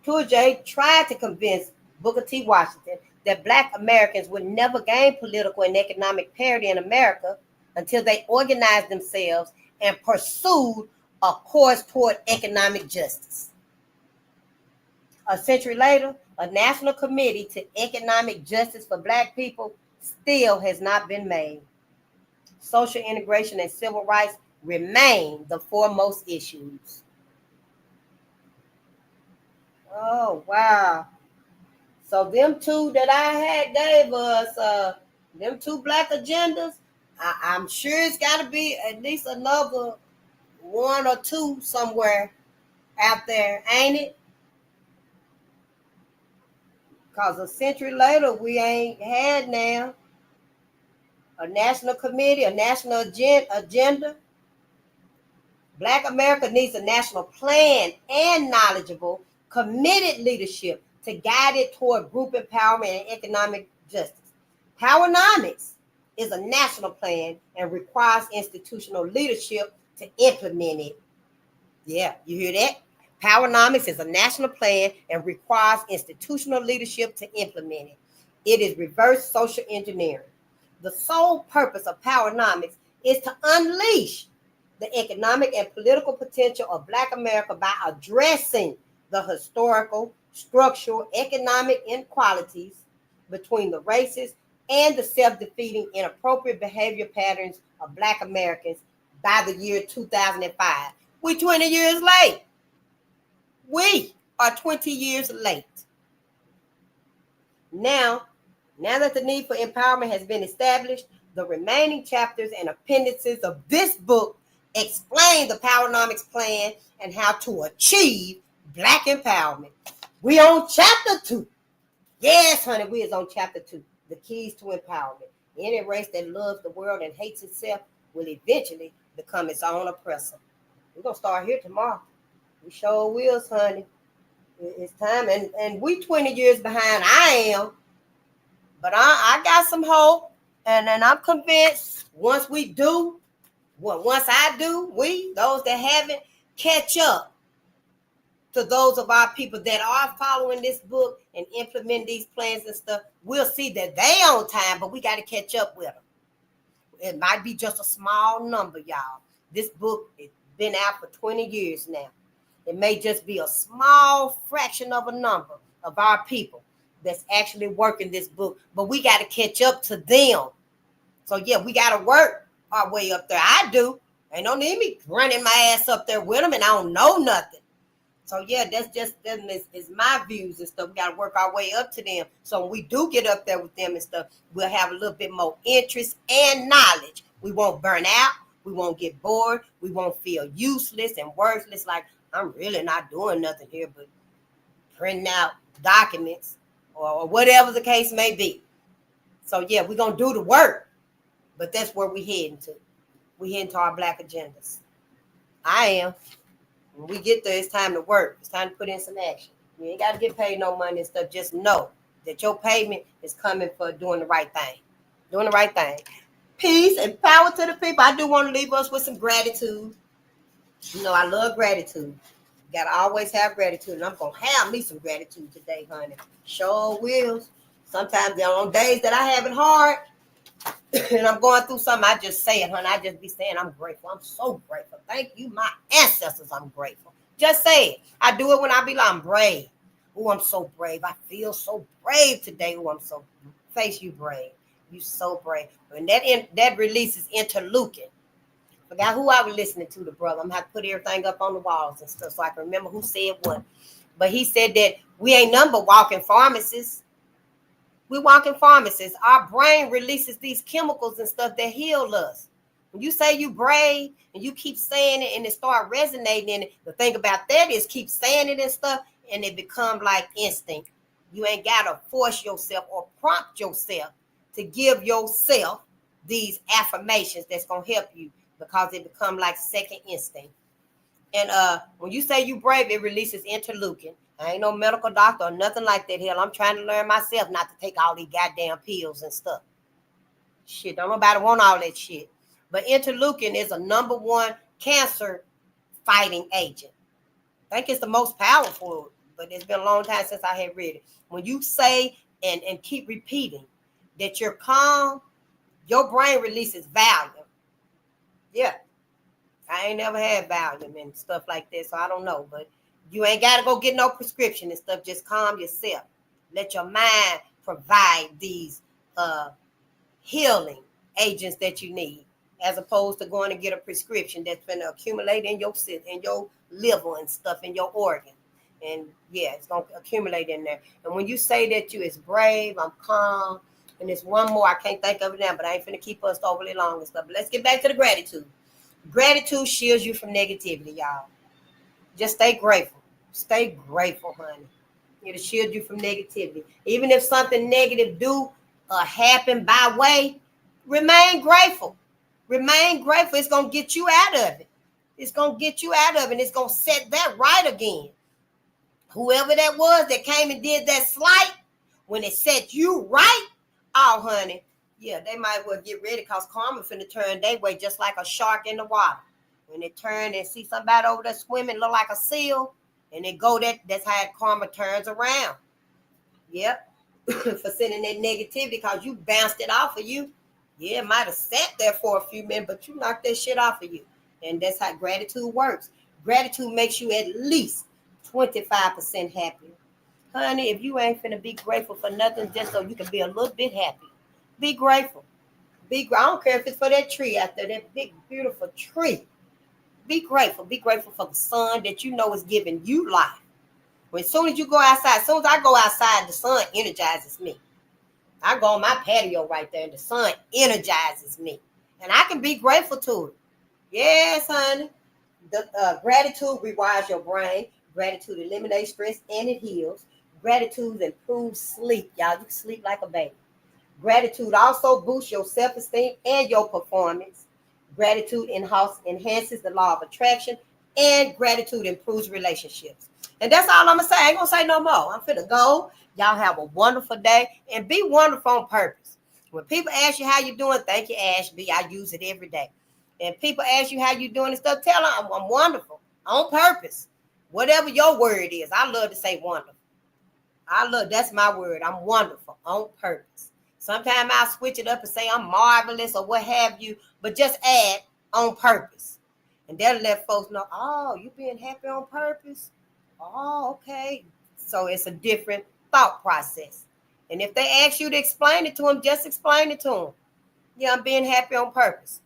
Torjay tried to convince Booker T. Washington that Black Americans would never gain political and economic parity in America until they organized themselves and pursued a course toward economic justice. A century later, a national committee to economic justice for Black people still has not been made. Social integration and civil rights remain the foremost issues. Oh, wow. So them 2 that I had gave us, them 2 Black agendas, I'm sure it's got to be at least another 1 or 2 somewhere out there, ain't it? Because a century later, we ain't had now a national committee, a national agenda. Black America needs a national plan and knowledgeable, committed leadership to guide it toward group empowerment and economic justice. Powernomics is a national plan and requires institutional leadership to implement it. Yeah, you hear that? Powernomics is a national plan and requires institutional leadership to implement it. It is reverse social engineering. The sole purpose of Powernomics is to unleash the economic and political potential of Black America by addressing the historical, structural, economic inequalities between the races and the self-defeating inappropriate behavior patterns of Black Americans by the year 2005. We're 20 years late. We are 20 years late. Now that the need for empowerment has been established, the remaining chapters and appendices of this book explain the Powernomics plan and how to achieve Black empowerment. We on chapter 2. Yes, honey, we is on chapter 2. The keys to empowerment. Any race that loves the world and hates itself will eventually become its own oppressor. We're going to start here tomorrow. We sure will, honey. It's time. And we 20 years behind. I am. But I got some hope. And I'm convinced once I do, those that haven't, catch up to those of our people that are following this book and implement these plans and stuff. We'll see that they on time, but we got to catch up with them. It might be just a small number, y'all. This book has been out for 20 years now. It may just be a small fraction of a number of our people that's actually working this book, but we got to catch up to them. So yeah, we got to work our way up there. I do. Ain't no need me running my ass up there with them and I don't know nothing. So yeah, that is my views and stuff. We got to work our way up to them. So when we do get up there with them and stuff, we'll have a little bit more interest and knowledge. We won't burn out. We won't get bored. We won't feel useless and worthless. Like, I'm really not doing nothing here but printing out documents or whatever the case may be. So yeah, we're going to do the work. But that's where we're heading to. We're heading to our Black agendas. I am. When we get there, it's time to work. It's time to put in some action. You ain't got to get paid no money and stuff. Just know that your payment is coming for doing the right thing. Doing the right thing. Peace and power to the people. I do want to leave us with some gratitude. You know, I love gratitude. You got to always have gratitude. And I'm going to have me some gratitude today, honey. Sure will. Sometimes on days that I have it hard and I'm going through something, I just say it, honey. I just be saying I'm grateful. I'm so grateful. Thank you, my ancestors. I'm grateful. Just say it. I do it when I be like, I'm brave. Oh, I'm so brave. I feel so brave today. Oh, I'm so face you brave. You so brave. And that releases interleukin. Forgot who I was listening to, the brother. I'm gonna have to put everything up on the walls and stuff so I can remember who said what. But he said that we ain't nothing but walking pharmacists. We walking pharmacists. Our brain releases these chemicals and stuff that heal us. When you say you brave and you keep saying it and it start resonating in it, the thing about that is keep saying it and stuff and it become like instinct. You ain't gotta force yourself or prompt yourself to give yourself these affirmations that's gonna help you because it become like second instinct. And when you say you brave, it releases interleukin. I ain't no medical doctor or nothing like that. Hell, I'm trying to learn myself not to take all these goddamn pills and stuff. Shit, don't nobody want all that shit. But interleukin is a number one cancer fighting agent. I think it's the most powerful, but it's been a long time since I had read it. When you say and keep repeating that you're calm, your brain releases Valium. Yeah. I ain't never had Valium and stuff like that, so I don't know. But you ain't got to go get no prescription and stuff. Just calm yourself. Let your mind provide these healing agents that you need, as opposed to going to get a prescription that's going to accumulate in your liver and stuff in your organ. And yeah, it's going to accumulate in there. And when you say that you is brave, I'm calm, and there's one more, I can't think of it now, but I ain't finna keep us overly long and stuff. But let's get back to the gratitude. Gratitude shields you from negativity, y'all. Just stay grateful. Stay grateful, honey. It'll shield you from negativity. Even if something negative do happen by way, remain grateful. Remain grateful. It's going to get you out of it. It's going to get you out of it. And it's going to set that right again. Whoever that was that came and did that slight, when it set you right, oh, honey, yeah, they might well get ready because karma finna turn their way just like a shark in the water. When it turn and see somebody over there swimming, look like a seal, and it go that's how karma turns around. Yep. For sending that negativity because you bounced it off of you. Yeah, it might have sat there for a few minutes, but you knocked that shit off of you. And that's how gratitude works. Gratitude makes you at least 25% happier. Honey, if you ain't finna be grateful for nothing just so you can be a little bit happy, be grateful. I don't care if it's for that tree out there, that big, beautiful tree. Be grateful. Be grateful for the sun that you know is giving you life. As soon as you go outside, as soon as I go outside, the sun energizes me. I go on my patio right there, and the sun energizes me. And I can be grateful to it. Yes, honey. The gratitude rewires your brain. Gratitude eliminates stress and it heals. Gratitude improves sleep. Y'all, you can sleep like a baby. Gratitude also boosts your self-esteem and your performance. Gratitude enhances the law of attraction, and gratitude improves relationships. And that's all I'm gonna say. I ain't gonna say no more. I'm finna go. Y'all have a wonderful day and be wonderful on purpose. When people ask you how you doing, thank you, Ashby. I use it every day. And people ask you how you doing and stuff, tell them I'm wonderful on purpose. Whatever your word is, I love to say wonderful. That's my word. I'm wonderful on purpose. Sometimes I'll switch it up and say I'm marvelous or what have you, but just add on purpose. And that'll let folks know, oh, you being happy on purpose? Oh, okay. So it's a different thought process. And if they ask you to explain it to them, just explain it to them. Yeah, I'm being happy on purpose.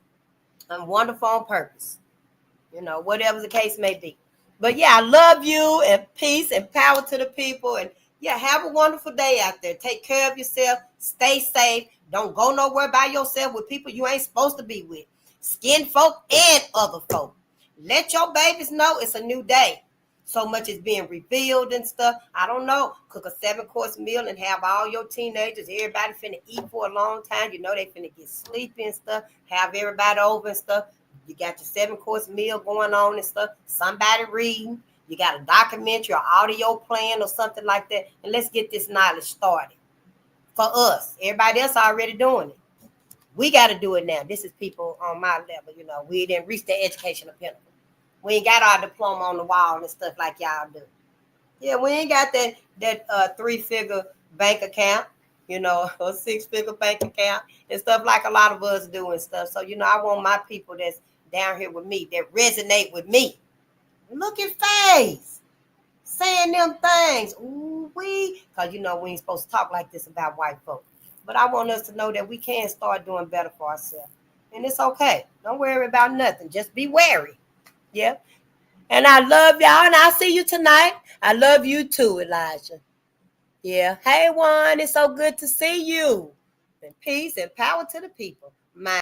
I'm wonderful on purpose. Whatever the case may be. But yeah, I love you, and peace and power to the people. And yeah, have a wonderful day out there. Take care of yourself. Stay safe. Don't go nowhere by yourself with people you ain't supposed to be with. Skin folk and other folk. Let your babies know it's a new day. So much is being revealed and stuff. I don't know. Cook a 7-course meal and have all your teenagers, everybody finna eat for a long time. They finna get sleepy and stuff. Have everybody over and stuff. You got your 7-course meal going on and stuff. Somebody reading. You got a documentary or audio playing or something like that. And let's get this knowledge started. For us. Everybody else already doing it. We got to do it now. This is people on my level. We didn't reach the educational pinnacle. We ain't got our diploma on the wall and stuff like y'all do. Yeah, we ain't got that 3-figure bank account, a 6-figure bank account and stuff like a lot of us do and stuff. So, I want my people that's down here with me, that resonate with me. Looking face, saying them things. Ooh, because we ain't supposed to talk like this about white folks. But I want us to know that we can start doing better for ourselves. And it's okay. Don't worry about nothing. Just be wary. Yeah. And I love y'all, and I'll see you tonight. I love you too, Elijah. Yeah. Hey, Juan, it's so good to see you. And peace and power to the people.